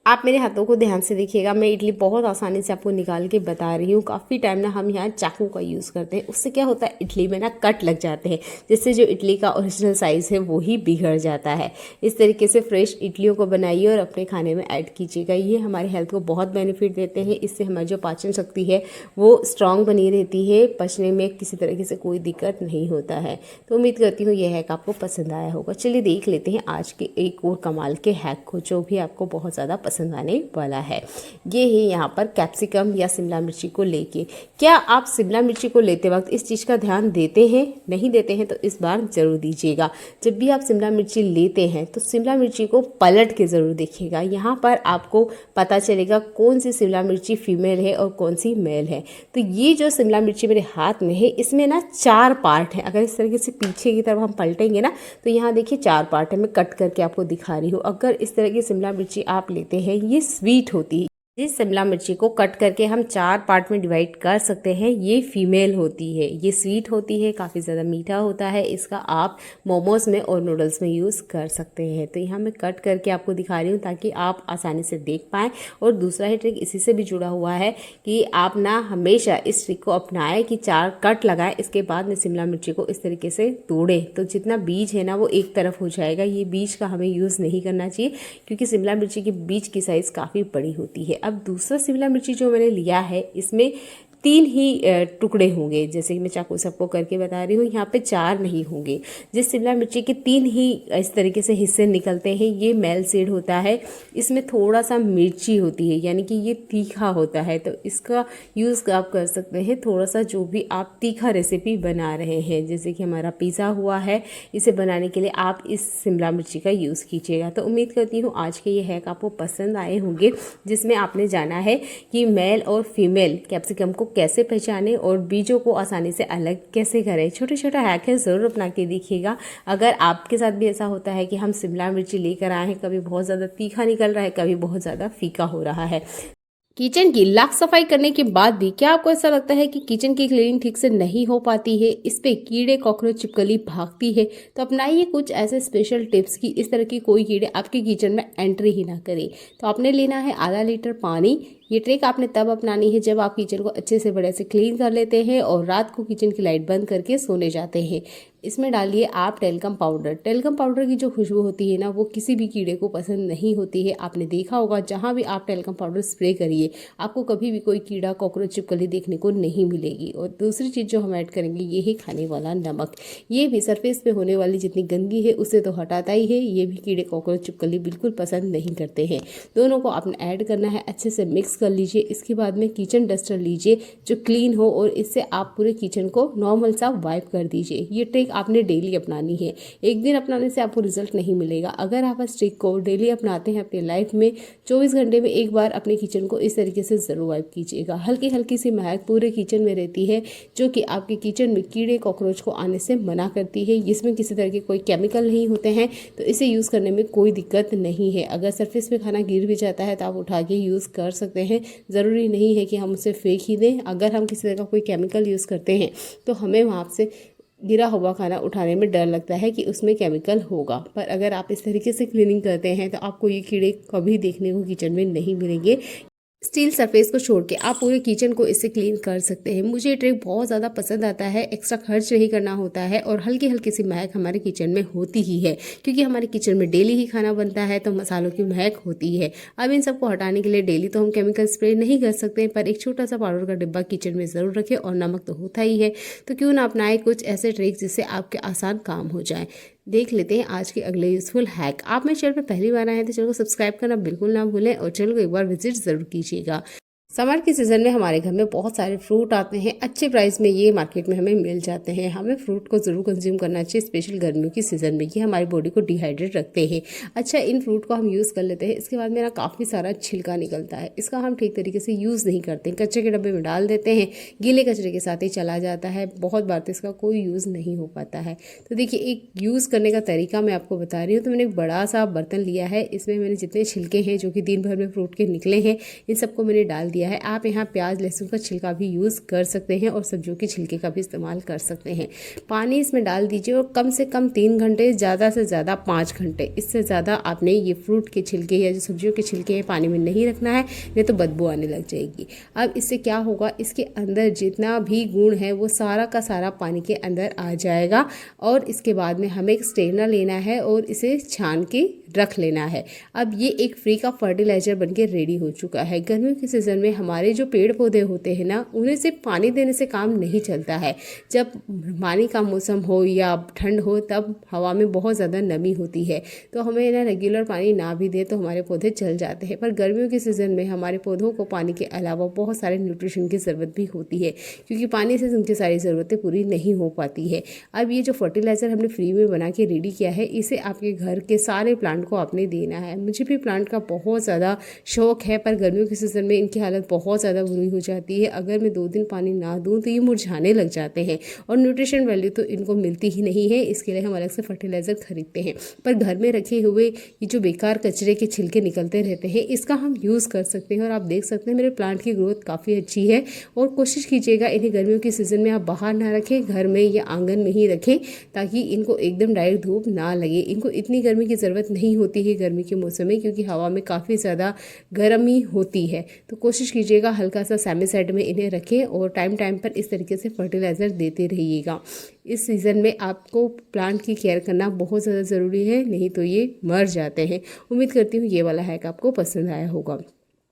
आप मेरे हाथों को ध्यान से देखिएगा, मैं इडली बहुत आसानी से आपको निकाल के बता रही हूँ। काफ़ी टाइम ना हम यहाँ चाकू का यूज़ करते हैं, उससे क्या होता है इडली में ना कट लग जाते हैं, जिससे जो इडली का ओरिजिनल साइज़ है वो ही बिगड़ जाता है। इस तरीके से फ्रेश इडलियों को बनाइए और अपने खाने में ऐड कीजिएगा। ये हमारी हेल्थ को बहुत बेनिफिट देते हैं। इससे हमारी जो पाचन शक्ति है वो स्ट्रांग बनी रहती है, पचने में किसी तरीके से कोई दिक्कत नहीं होता है। तो उम्मीद करती हूँ ये हैक आपको पसंद आया होगा। चलिए देख लेते हैं आज के एक और कमाल के हैक को, जो भी आपको बहुत ज़्यादा पसंद आने वाला है। ये है यहाँ पर कैप्सिकम या शिमला मिर्ची को लेके। क्या आप शिमला मिर्ची को लेते वक्त इस चीज़ का ध्यान देते हैं? नहीं देते हैं तो इस बार ज़रूर दीजिएगा। जब भी आप शिमला मिर्ची लेते हैं तो शिमला मिर्ची को पलट के ज़रूर देखिएगा। यहाँ पर आपको पता चलेगा कौन सी शिमला मिर्ची फीमेल है और कौन सी मेल है। तो ये जो शिमला मिर्ची मेरे हाथ में है इसमें ना 4 पार्ट हैं। अगर इस तरीके से पीछे की तरफ हम पलटेंगे ना तो यहाँ देखिए 4 पार्ट है। मैं कट करके आपको दिखा रही हूँ। अगर इस तरह की शिमला मिर्ची आप लेते हैं ये स्वीट होती है। जिस शिमला मिर्ची को कट करके हम 4 पार्ट में डिवाइड कर सकते हैं ये फीमेल होती है। ये स्वीट होती है, काफ़ी ज़्यादा मीठा होता है। इसका आप मोमोज में और नूडल्स में यूज़ कर सकते हैं। तो यहाँ मैं कट करके आपको दिखा रही हूँ ताकि आप आसानी से देख पाएँ। और दूसरा ही ट्रिक इसी से भी जुड़ा हुआ है कि आप ना हमेशा इस ट्रिक को अपनाएं कि 4 कट लगाएं, इसके बाद में शिमला मिर्ची को इस तरीके से तोड़ें तो जितना बीज है ना वो एक तरफ हो जाएगा। ये बीज का हमें यूज़ नहीं करना चाहिए क्योंकि शिमला मिर्ची की बीज की साइज़ काफ़ी बड़ी होती है। अब दूसरा शिमला मिर्ची जो मैंने लिया है इसमें 3 ही टुकड़े होंगे, जैसे कि मैं चाकू सबको करके बता रही हूँ। यहाँ पे 4 नहीं होंगे। जिस शिमला मिर्ची के 3 ही इस तरीके से हिस्से निकलते हैं ये मेल सीड होता है। इसमें थोड़ा सा मिर्ची होती है, यानी कि ये तीखा होता है। तो इसका यूज़ आप कर सकते हैं थोड़ा सा, जो भी आप तीखा रेसिपी बना रहे हैं, जैसे कि हमारा पिज़्ज़ा हुआ है, इसे बनाने के लिए आप इस शिमला मिर्ची का यूज़ कीजिएगा। तो उम्मीद करती हूँ आज के ये हैक आपको पसंद आए होंगे, जिसमें आपने जाना है कि मेल और फीमेल कैप्सिकम को कैसे पहचानें और बीजों को आसानी से अलग कैसे करें। छोटे छोटा हैक है, ज़रूर अपना के देखिएगा। अगर आपके साथ भी ऐसा होता है कि हम शिमला मिर्ची लेकर आए हैं, कभी बहुत ज़्यादा तीखा निकल रहा है, कभी बहुत ज़्यादा फीका हो रहा है। किचन की लाख सफाई करने के बाद भी क्या आपको ऐसा लगता है कि किचन की क्लीनिंग ठीक से नहीं हो पाती है, इस पे कीड़े कॉकरोच छिपकली भागती है? तो अपनाइए कुछ ऐसे स्पेशल टिप्स कि इस तरह के कोई कीड़े आपके किचन में एंट्री ही ना करें। तो आपने लेना है आधा लीटर पानी। ये ट्रिक आपने तब अपनानी है जब आप किचन को अच्छे से बढ़िया से क्लीन कर लेते हैं और रात को किचन की लाइट बंद करके सोने जाते हैं। इसमें डालिए आप टेल्कम पाउडर। टेल्कम पाउडर की जो खुशबू होती है ना, वो किसी भी कीड़े को पसंद नहीं होती है। आपने देखा होगा जहाँ भी आप टेल्कम पाउडर स्प्रे करिए, आपको कभी भी कोई कीड़ा कॉकरोच छिपकली देखने को नहीं मिलेगी। और दूसरी चीज़ जो हम ऐड करेंगे ये है खाने वाला नमक। ये भी सरफेस पे होने वाली जितनी गंदगी है उसे तो हटाता ही है, ये भी कीड़े कॉकरोच छिपकली बिल्कुल पसंद नहीं करते हैं। दोनों को आपने ऐड करना है, अच्छे से मिक्स कर लीजिए। इसके बाद में किचन डस्टर लीजिए जो क्लीन हो और इससे आप पूरे किचन को नॉर्मल सा वाइप कर दीजिए। ये ट्रिक आपने डेली अपनानी है। एक दिन अपनाने से आपको रिजल्ट नहीं मिलेगा। अगर आप इस ट्रिक को डेली अपनाते हैं अपनी लाइफ में, 24 घंटे में एक बार अपने किचन को इस तरीके से ज़रूर वाइप कीजिएगा। हल्की हल्की सी महक पूरे किचन में रहती है जो कि आपके किचन में कीड़े कॉकरोच को आने से मना करती है। इसमें किसी तरह के कोई केमिकल नहीं होते हैं, तो इसे यूज़ करने में कोई दिक्कत नहीं है। अगर सरफेस पे खाना गिर भी जाता है तो आप उठा के यूज़ कर सकते हैं। ज़रूरी नहीं है कि हम उसे फेंक ही दें। अगर हम किसी तरह का कोई केमिकल यूज़ करते हैं तो हमें वहाँ से गिरा हुआ खाना उठाने में डर लगता है कि उसमें केमिकल होगा। पर अगर आप इस तरीके से क्लीनिंग करते हैं तो आपको ये कीड़े कभी देखने को किचन में नहीं मिलेंगे। स्टील सरफेस को छोड़ के आप पूरे किचन को इससे क्लीन कर सकते हैं। मुझे ये ट्रिक बहुत ज़्यादा पसंद आता है। एक्स्ट्रा खर्च नहीं करना होता है और हल्की हल्की सी महक हमारे किचन में होती ही है, क्योंकि हमारे किचन में डेली ही खाना बनता है तो मसालों की महक होती है। अब इन सबको हटाने के लिए डेली तो हम केमिकल स्प्रे नहीं कर सकते, पर एक छोटा सा पाउडर का डिब्बा किचन में ज़रूर रखें और नमक तो होता ही है। तो क्यों ना अपनाएं कुछ ऐसे ट्रिक जिससे आपके आसान काम हो जाए। देख लेते हैं आज के अगले यूजफुल हैक। आप मेरे चैनल पर पहली बार आए हैं तो चैनल को सब्सक्राइब करना बिल्कुल ना भूलें और चैनल को एक बार विजिट ज़रूर कीजिएगा। समर के सीज़न में हमारे घर में बहुत सारे फ्रूट आते हैं, अच्छे प्राइस में ये मार्केट में हमें मिल जाते हैं। हमें फ्रूट को ज़रूर कंज्यूम करना चाहिए, स्पेशल गर्मियों की सीज़न में। ये हमारी बॉडी को डिहाइड्रेट रखते हैं। अच्छा, इन फ्रूट को हम यूज़ कर लेते हैं। इसके बाद मेरा काफ़ी सारा छिलका निकलता है, इसका हम ठीक तरीके से यूज़ नहीं करते हैं। कचरे के डब्बे में डाल देते हैं, गीले कचरे के साथ ही चला जाता है। बहुत बार तो इसका कोई यूज़ नहीं हो पाता है। तो देखिए, एक यूज़ करने का तरीका मैं आपको बता रही हूँ। तो मैंने एक बड़ा सा बर्तन लिया है, इसमें मैंने जितने छिलके हैं जो कि दिन भर में फ्रूट के निकले हैं, इन सबको मैंने डाल दिया है। आप यहाँ प्याज लहसुन का छिलका भी यूज़ कर सकते हैं और सब्जियों के छिलके का भी इस्तेमाल कर सकते हैं। पानी इसमें डाल दीजिए और कम से कम 3 घंटे, ज़्यादा से ज़्यादा 5 घंटे, इससे ज़्यादा आपने ये फ्रूट के छिलके या जो सब्जियों के छिलके हैं पानी में नहीं रखना है, नहीं तो बदबू आने लग जाएगी। अब इससे क्या होगा, इसके अंदर जितना भी गुण है वो सारा का सारा पानी के अंदर आ जाएगा। और इसके बाद में हमें एक स्ट्रेनर लेना है और इसे छान के रख लेना है। अब ये एक फ्री का फर्टिलाइज़र बनके रेडी हो चुका है। गर्मियों के सीज़न में हमारे जो पेड़ पौधे होते हैं ना, उन्हें सिर्फ पानी देने से काम नहीं चलता है। जब पानी का मौसम हो या ठंड हो तब हवा में बहुत ज़्यादा नमी होती है, तो हमें ना रेगुलर पानी ना भी दे तो हमारे पौधे जल जाते हैं। पर गर्मियों के सीज़न में हमारे पौधों को पानी के अलावा बहुत सारे न्यूट्रिशन की ज़रूरत भी होती है, क्योंकि पानी से उनकी सारी ज़रूरतें पूरी नहीं हो पाती है। अब ये जो फर्टिलाइज़र हमने फ्री में बना के रेडी किया है, इसे आपके घर के सारे प्लांट को आपने देना है। मुझे भी प्लांट का बहुत ज़्यादा शौक है, पर गर्मियों के सीज़न में इनकी हालत बहुत ज़्यादा बुरी हो जाती है। अगर मैं 2 दिन पानी ना दूं तो ये मुरझाने लग जाते हैं और न्यूट्रिशन वैल्यू तो इनको मिलती ही नहीं है। इसके लिए हम अलग से फर्टिलाइज़र खरीदते हैं। पर घर में रखे हुए ये जो बेकार कचरे के छिलके निकलते रहते हैं, इसका हम यूज़ कर सकते हैं। और आप देख सकते हैं मेरे प्लांट की ग्रोथ काफ़ी अच्छी है। और कोशिश कीजिएगा इन्हें गर्मियों के सीज़न में आप बाहर ना रखें, घर में या आंगन में ही रखें, ताकि इनको एकदम डायरेक्ट धूप ना लगे। इनको इतनी गर्मी की ज़रूरत नहीं होती है गर्मी के मौसम में, क्योंकि हवा में काफ़ी ज़्यादा गर्मी होती है। तो कोशिश कीजिएगा हल्का सा सेमीसाइड में इन्हें रखें और टाइम टाइम पर इस तरीके से फर्टिलाइज़र देते रहिएगा। इस सीज़न में आपको प्लांट की केयर करना बहुत ज़्यादा ज़रूरी है, नहीं तो ये मर जाते हैं। उम्मीद करती हूँ ये वाला हैक आपको पसंद आया होगा।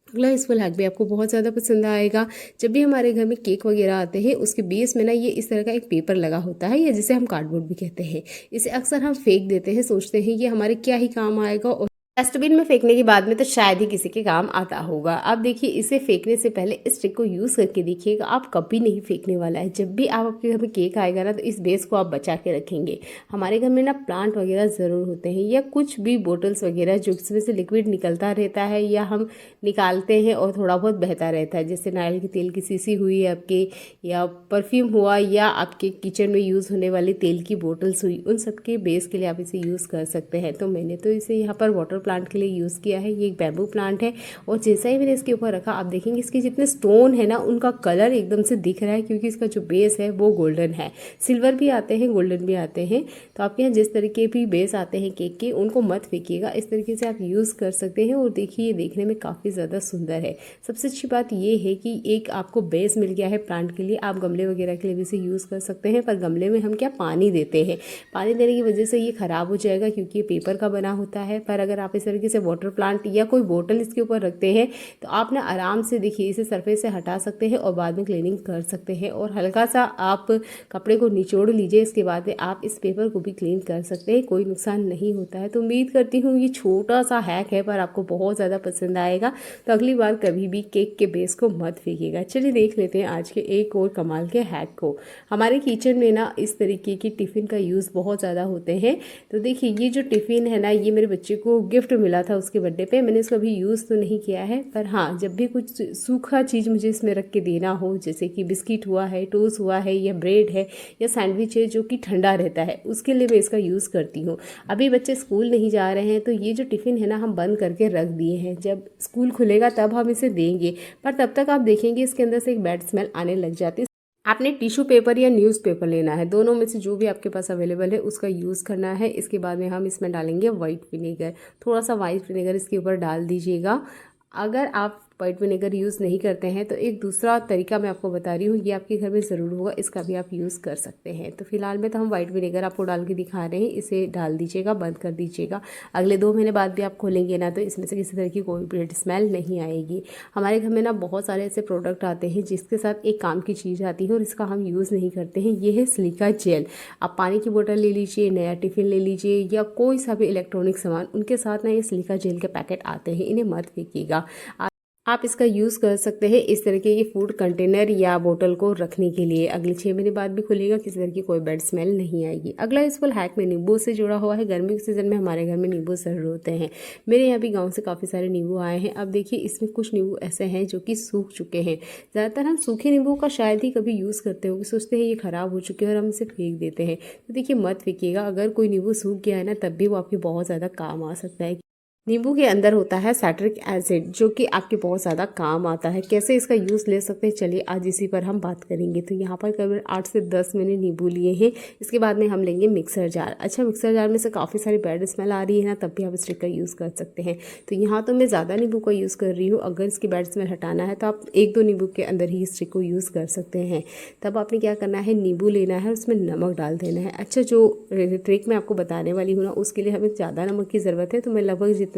अगला यूज़फुल हैक भी आपको बहुत ज़्यादा पसंद आएगा। जब भी हमारे घर में केक वगैरह आते हैं, उसके बेस में ना ये इस तरह का एक पेपर लगा होता है, या जिसे हम कार्डबोर्ड भी कहते हैं। इसे अक्सर हम फेंक देते हैं, सोचते हैं ये हमारे क्या ही काम आएगा और डस्टबिन में फेंकने के बाद में तो शायद ही किसी के काम आता होगा। अब देखिए, इसे फेंकने से पहले इस ट्रिक को यूज़ करके देखिएगा, आप कभी नहीं फेंकने वाला है। जब भी आप आपके घर में केक आएगा ना, तो इस बेस को आप बचा के रखेंगे। हमारे घर में ना प्लांट वगैरह ज़रूर होते हैं, या कुछ भी बोटल्स वगैरह जिसमें से लिक्विड निकलता रहता है, या हम निकालते हैं और थोड़ा बहुत बहता रहता है, जैसे नारियल के तेल की शीशी हुई आपके, या परफ्यूम हुआ, या आपके किचन में यूज़ होने वाली तेल की बोटल्स हुई, उन सब के बेस के लिए आप इसे यूज़ कर सकते हैं। तो मैंने तो इसे यहाँ पर वाटर प्लांट के लिए यूज़ किया है। ये एक बैम्बू प्लांट है, और जैसा ही मैंने इसके ऊपर रखा, आप देखेंगे इसके जितने स्टोन है ना, उनका कलर एकदम से दिख रहा है, क्योंकि इसका जो बेस है वो गोल्डन है। सिल्वर भी आते हैं, गोल्डन भी आते हैं। तो आपके यहाँ जिस तरीके भी बेस आते हैं केक के, उनको मत फेंकिएगा, इस तरीके से आप यूज़ कर सकते हैं। और देखिए, ये देखने में काफ़ी ज़्यादा सुंदर है। सबसे अच्छी बात ये है कि एक आपको बेस मिल गया है प्लांट के लिए। आप गमले वगैरह के लिए भी इसे यूज़ कर सकते हैं, पर गमले में हम क्या पानी देते हैं, पानी देने की वजह से ये ख़राब हो जाएगा, क्योंकि ये पेपर का बना होता है। पर अगर आप इस तरीके से वाटर प्लांट या कोई बोतल इसके ऊपर रखते हैं, तो आप ना आराम से देखिए इसे सरफेस से हटा सकते हैं और बाद में क्लीनिंग कर सकते हैं। और हल्का सा आप कपड़े को निचोड़ लीजिए, इसके बाद में आप इस पेपर को भी क्लीन कर सकते हैं, कोई नुकसान नहीं होता है। तो उम्मीद करती हूँ ये छोटा सा हैक है, पर आपको बहुत ज़्यादा पसंद आएगा। तो अगली बार कभी भी केक के बेस को मत फेंकिएगा। चलिए देख लेते हैं आज के एक और कमाल के हैक को। हमारे किचन में ना इस तरीके की टिफ़िन का यूज़ बहुत ज़्यादा होते हैं। तो देखिए, ये जो टिफ़िन है ना, ये मेरे बच्चे को गिफ्ट मिला था उसके बर्थडे पे। मैंने इसको अभी यूज़ तो नहीं किया है, पर हाँ, जब भी कुछ सूखा चीज़ मुझे इसमें रख के देना हो, जैसे कि बिस्किट हुआ है, टोस्ट हुआ है, या ब्रेड है, या सैंडविच है जो कि ठंडा रहता है, उसके लिए मैं इसका यूज़ करती हूँ। अभी बच्चे स्कूल नहीं जा रहे हैं, तो ये जो टिफ़िन है ना, हम बंद करके रख दिए हैं। जब स्कूल खुलेगा तब हम इसे देंगे, पर तब तक आप देखेंगे इसके अंदर से एक बैड स्मेल आने लग जाती है। आपने टिश्यू पेपर या न्यूज़पेपर लेना है, दोनों में से जो भी आपके पास अवेलेबल है उसका यूज़ करना है। इसके बाद में हम इसमें डालेंगे वाइट विनेगर। थोड़ा सा वाइट विनेगर इसके ऊपर डाल दीजिएगा। अगर आप वाइट विनेगर यूज़ नहीं करते हैं, तो एक दूसरा तरीका मैं आपको बता रही हूँ, ये आपके घर में ज़रूर होगा, इसका भी आप यूज़ कर सकते हैं। तो फिलहाल में तो हम वाइट विनेगर आपको डाल के दिखा रहे हैं। इसे डाल दीजिएगा, बंद कर दीजिएगा। अगले 2 महीने बाद भी आप खोलेंगे ना, तो इसमें से किसी तरह की कोई ब्रेड स्मेल नहीं आएगी। हमारे घर में ना बहुत सारे ऐसे प्रोडक्ट आते हैं जिसके साथ एक काम की चीज़ आती है, और इसका हम यूज़ नहीं करते हैं। ये है सिलिका जेल। आप पानी की बोतल ले लीजिए, नया टिफ़िन ले लीजिए, या कोई सा भी इलेक्ट्रॉनिक सामान, उनके साथ ना ये सिलिका जेल के पैकेट आते हैं, इन्हें मत फेंकिएगा। आप इसका यूज़ कर सकते हैं इस तरीके के फूड कंटेनर या बोतल को रखने के लिए। अगले 6 महीने बाद भी खुलेगा, किसी तरह की कोई बैड स्मेल नहीं आएगी। अगला यूजफुल हैक में नींबू से जुड़ा हुआ है। गर्मी के सीज़न में हमारे घर में नींबू ज़रूर होते हैं। मेरे यहाँ भी गाँव से काफ़ी सारे नींबू आए हैं। अब देखिए, इसमें कुछ नींबू ऐसे हैं जो कि सूख चुके हैं। ज़्यादातर हम सूखे नींबू का शायद ही कभी यूज़ करते होंगे, सोचते हैं ये ख़राब हो चुके हैं और हम इसे फेंक देते हैं। तो देखिए, मत फेंकिएगा। अगर कोई नींबू सूख गया है ना, तब भी वो आपके बहुत ज़्यादा काम आ सकता है। नींबू के अंदर होता है साइट्रिक एसिड, जो कि आपके बहुत ज़्यादा काम आता है। कैसे इसका यूज़ ले सकते हैं, चलिए आज इसी पर हम बात करेंगे। तो यहाँ पर करीब 8 से 10 मैंने नींबू लिए हैं। इसके बाद में हम लेंगे मिक्सर जार। अच्छा, मिक्सर जार में से काफ़ी सारी बैड स्मेल आ रही है ना, तब भी आप इस ट्रिक का यूज़ कर सकते हैं। तो यहाँ तो मैं ज़्यादा नींबू का यूज़ कर रही हूँ। अगर इसकी बैड स्मेल हटाना है तो आप 1-2 नींबू के अंदर ही इस ट्रिक को यूज़ कर सकते हैं। तब आपने क्या करना है, नींबू लेना है, उसमें नमक डाल देना है। अच्छा, जो ट्रिक मैं आपको बताने वाली हूँ ना, उसके लिए हमें ज़्यादा नमक की ज़रूरत है। तो मैं लगभग जितना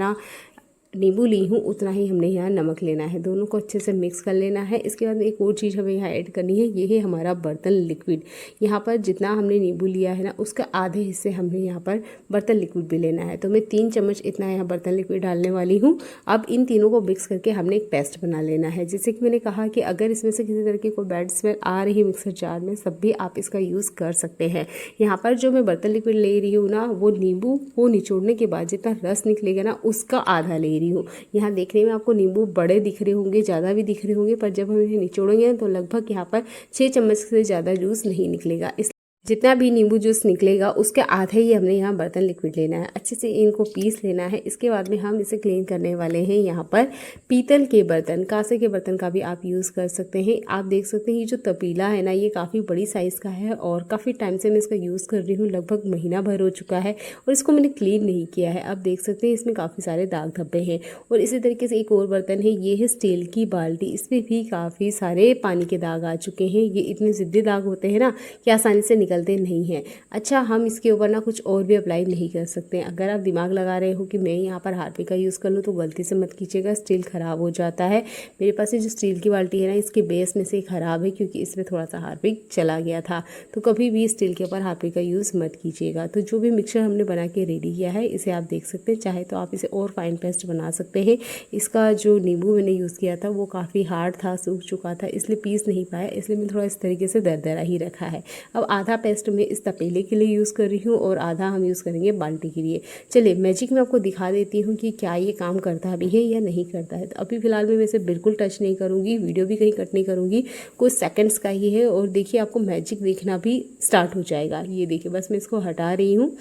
नींबू ली हूँ उतना ही हमने यहाँ नमक लेना है। दोनों को अच्छे से मिक्स कर लेना है। इसके बाद एक और चीज़ हमें यहाँ ऐड करनी है, ये है हमारा बर्तन लिक्विड। यहाँ पर जितना हमने नींबू लिया है ना, उसका आधे हिस्से हमने यहाँ पर बर्तन लिक्विड भी लेना है। तो मैं 3 चम्मच इतना यहाँ बर्तन लिक्विड डालने वाली हूँ। अब इन तीनों को मिक्स करके हमने एक पेस्ट बना लेना है। जैसे कि मैंने कहा कि अगर इसमें से किसी तरह की कोई बैड स्मेल आ रही है मिक्सर जार में, तब भी आप इसका यूज़ कर सकते हैं। यहाँ पर जो मैं बर्तन लिक्विड ले रही हूँ ना, वो नींबू को निचोड़ने के बाद जितना रस निकलेगा ना, उसका आधा ले रही हूँ। यहाँ देखने में आपको नींबू बड़े दिख रहे होंगे, ज़्यादा भी दिख रहे होंगे, पर जब हम इन्हें निचोड़ेंगे तो लगभग यहाँ पर 6 चम्मच से ज़्यादा जूस नहीं निकलेगा। इस जितना भी नींबू जूस निकलेगा उसके आधे ही हमने यहाँ बर्तन लिक्विड लेना है। अच्छे से इनको पीस लेना है। इसके बाद में हम इसे क्लीन करने वाले हैं। यहाँ पर पीतल के बर्तन, कांसे के बर्तन का भी आप यूज़ कर सकते हैं। आप देख सकते हैं ये जो तपीला है ना, ये काफ़ी बड़ी साइज़ का है और काफ़ी टाइम से मैं इसका यूज़ कर रही हूँ, लगभग महीना भर हो चुका है और इसको मैंने क्लीन नहीं किया है। आप देख सकते हैं इसमें काफ़ी सारे दाग धब्बे हैं। और इसी तरीके से एक और बर्तन है, ये है स्टील की बाल्टी। इसमें भी काफ़ी सारे पानी के दाग आ चुके हैं। ये इतने ज़िद्दी दाग होते हैं ना कि आसानी से निकलते नहीं हैं। अच्छा, हम इसके ऊपर ना कुछ और भी अप्लाई नहीं कर सकते। अगर आप दिमाग लगा रहे हो कि मैं यहाँ पर हार्पिक का यूज़ कर लूँ तो गलती से मत कीजिएगा, स्टील ख़राब हो जाता है। मेरे पास ये जो स्टील की बाल्टी है ना, इसके बेस में से ख़राब है क्योंकि इसमें थोड़ा सा हार्पिक चला गया था। तो कभी भी स्टील के ऊपर हार्पिक का यूज़ मत कीजिएगा। तो जो भी मिक्सचर हमने बना के रेडी किया है इसे आप देख सकते हैं, चाहे तो आप इसे और फाइन पेस्ट बना सकते हैं। इसका जो नींबू मैंने यूज़ किया था वो काफ़ी हार्ड था, सूख चुका था, इसलिए पीस नहीं पाया, इसलिए मैं थोड़ा इस तरीके से दरदरा ही रखा है। अब आधा पेस्ट मैं इस तपेले के लिए यूज़ कर रही हूँ और आधा हम यूज़ करेंगे बाल्टी के लिए। चलिए मैजिक में आपको दिखा देती हूँ कि क्या ये काम करता भी है या नहीं करता है। तो अभी फ़िलहाल मैं इसे बिल्कुल टच नहीं करूँगी, वीडियो भी कहीं कट नहीं करूँगी, कुछ सेकंड्स का ही है और देखिए आपको मैजिक देखना भी स्टार्ट हो जाएगा। ये देखिए बस मैं इसको हटा रही हूँ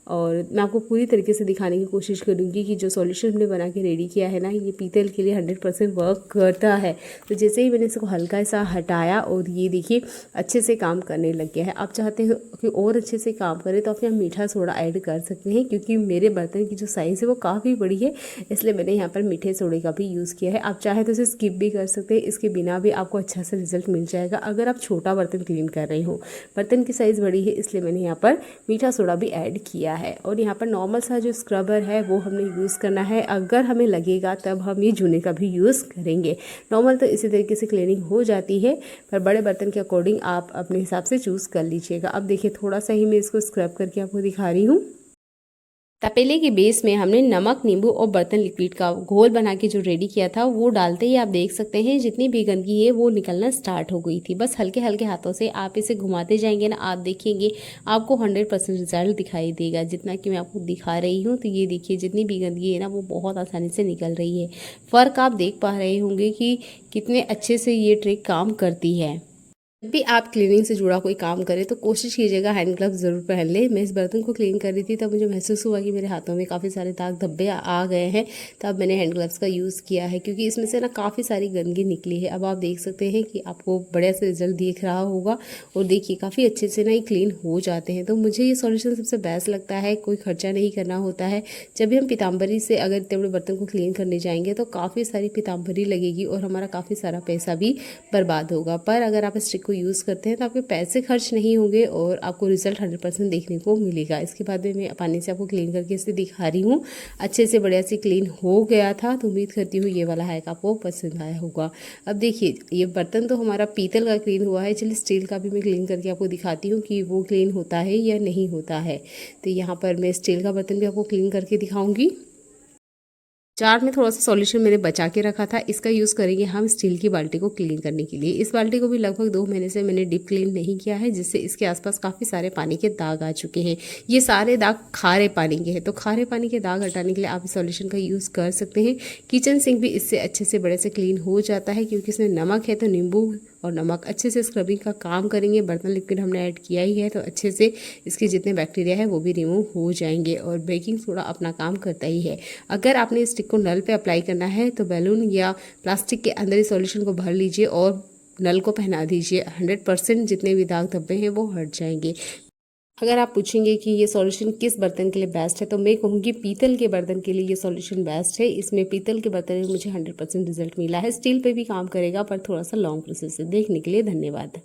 और मैं आपको पूरी तरीके से दिखाने की कोशिश करूँगी कि जो सॉल्यूशन हमने बना के रेडी किया है ना, ये पीतल के लिए 100% वर्क करता है। तो जैसे ही मैंने इसको हल्का सा हटाया और ये देखिए अच्छे से काम करने लग गया है। आप चाहते हो कि और अच्छे से काम करे तो आप यहाँ मीठा सोडा ऐड कर सकते हैं, क्योंकि मेरे बर्तन की जो साइज़ है वो काफ़ी बड़ी है, इसलिए मैंने यहाँ पर मीठे सोडे का भी यूज़ किया है। आप चाहे तो इसे स्किप भी कर सकते हैं, इसके बिना भी आपको अच्छा सा रिजल्ट मिल जाएगा। अगर आप छोटा बर्तन क्लीन कर रहे हो, बर्तन की साइज़ बड़ी है इसलिए मैंने यहाँ पर मीठा सोडा भी ऐड किया है। और यहाँ पर नॉर्मल सा जो स्क्रबर है वो हमने यूज़ करना है, अगर हमें लगेगा तब हम ये जूने का भी यूज़ करेंगे। नॉर्मल तो इसी तरीके से क्लीनिंग हो जाती है, पर बड़े बर्तन के अकॉर्डिंग आप अपने हिसाब से चूज़ कर लीजिएगा। अब देखिए थोड़ा सा ही मैं इसको स्क्रब करके आपको दिखा रही हूँ। तपेले के बेस में हमने नमक, नींबू और बर्तन लिक्विड का घोल बना के जो रेडी किया था वो डालते ही आप देख सकते हैं जितनी भी गंदगी है वो निकलना स्टार्ट हो गई थी। बस हल्के हल्के हाथों से आप इसे घुमाते जाएंगे ना, आप देखेंगे आपको 100% रिजल्ट दिखाई देगा। जितना कि मैं आपको दिखा रही हूँ, तो ये देखिए जितनी भी गंदगी है ना वो बहुत आसानी से निकल रही है। फ़र्क आप देख पा रहे होंगे कि कितने अच्छे से ये ट्रिक काम करती है। जब भी आप क्लीनिंग से जुड़ा कोई काम करें तो कोशिश कीजिएगा हैंड ग्लव्स ज़रूर पहन ले। मैं इस बर्तन को क्लीन कर रही थी तब मुझे महसूस हुआ कि मेरे हाथों में काफ़ी सारे दाग धब्बे आ गए हैं, तब मैंने हैंड ग्लव्स का यूज़ किया है, क्योंकि इसमें से ना काफ़ी सारी गंदगी निकली है। अब आप देख सकते हैं कि आपको बढ़िया से रिजल्ट दिख रहा होगा और देखिए काफ़ी अच्छे से ना ये क्लीन हो जाते हैं। तो मुझे ये सॉल्यूशन सबसे बेस्ट लगता है, कोई खर्चा नहीं करना होता है। जब भी हम पीताम्बरी से अगर इतने बड़े बर्तन को क्लीन करने जाएंगे तो काफ़ी सारी पीताम्बरी लगेगी और हमारा काफ़ी सारा पैसा भी बर्बाद होगा। पर अगर आप इस ट्रिक को यूज़ करते हैं तो आपके पैसे खर्च नहीं होंगे और आपको रिजल्ट 100% देखने को मिलेगा। इसके बाद में मैं पानी से आपको क्लीन करके इसे दिखा रही हूँ। अच्छे से बढ़िया से क्लीन हो गया था। तो उम्मीद करती हूँ ये वाला हैक आपको पसंद आया होगा। अब देखिए ये बर्तन तो हमारा पीतल का क्लीन हुआ है, चलिए स्टील का भी मैं क्लीन करके आपको दिखाती हूँ कि वो क्लीन होता है या नहीं होता है। तो यहाँ पर मैं स्टील का बर्तन भी आपको क्लीन करके दिखाऊंगी। जार में थोड़ा सा सॉल्यूशन मैंने बचा के रखा था, इसका यूज़ करेंगे हम स्टील की बाल्टी को क्लीन करने के लिए। इस बाल्टी को भी लगभग 2 महीने से मैंने डीप क्लीन नहीं किया है, जिससे इसके आसपास काफ़ी सारे पानी के दाग आ चुके हैं। ये सारे दाग खारे पानी के हैं, तो खारे पानी के दाग हटाने के लिए आप इस सॉल्यूशन का यूज़ कर सकते हैं। किचन सिंक भी इससे अच्छे से बड़े से क्लीन हो जाता है, क्योंकि इसमें नमक है तो नींबू और नमक अच्छे से स्क्रबिंग का काम करेंगे। बर्तन लिक्विड हमने ऐड किया ही है तो अच्छे से इसके जितने बैक्टीरिया है वो भी रिमूव हो जाएंगे। और बेकिंग सोडा अपना काम करता ही है। अगर आपने इस स्टिक को नल पे अप्लाई करना है तो बैलून या प्लास्टिक के अंदर इस सॉल्यूशन को भर लीजिए और नल को पहना दीजिए। 100% जितने भी दाग धब्बे हैं वो हट जाएंगे। अगर आप पूछेंगे कि ये सॉल्यूशन किस बर्तन के लिए बेस्ट है, तो मैं कहूँगी पीतल के बर्तन के लिए ये सॉल्यूशन बेस्ट है। इसमें पीतल के बर्तन में मुझे 100% रिजल्ट मिला है। स्टील पे भी काम करेगा पर थोड़ा सा लॉन्ग प्रोसेस है। देखने के लिए धन्यवाद।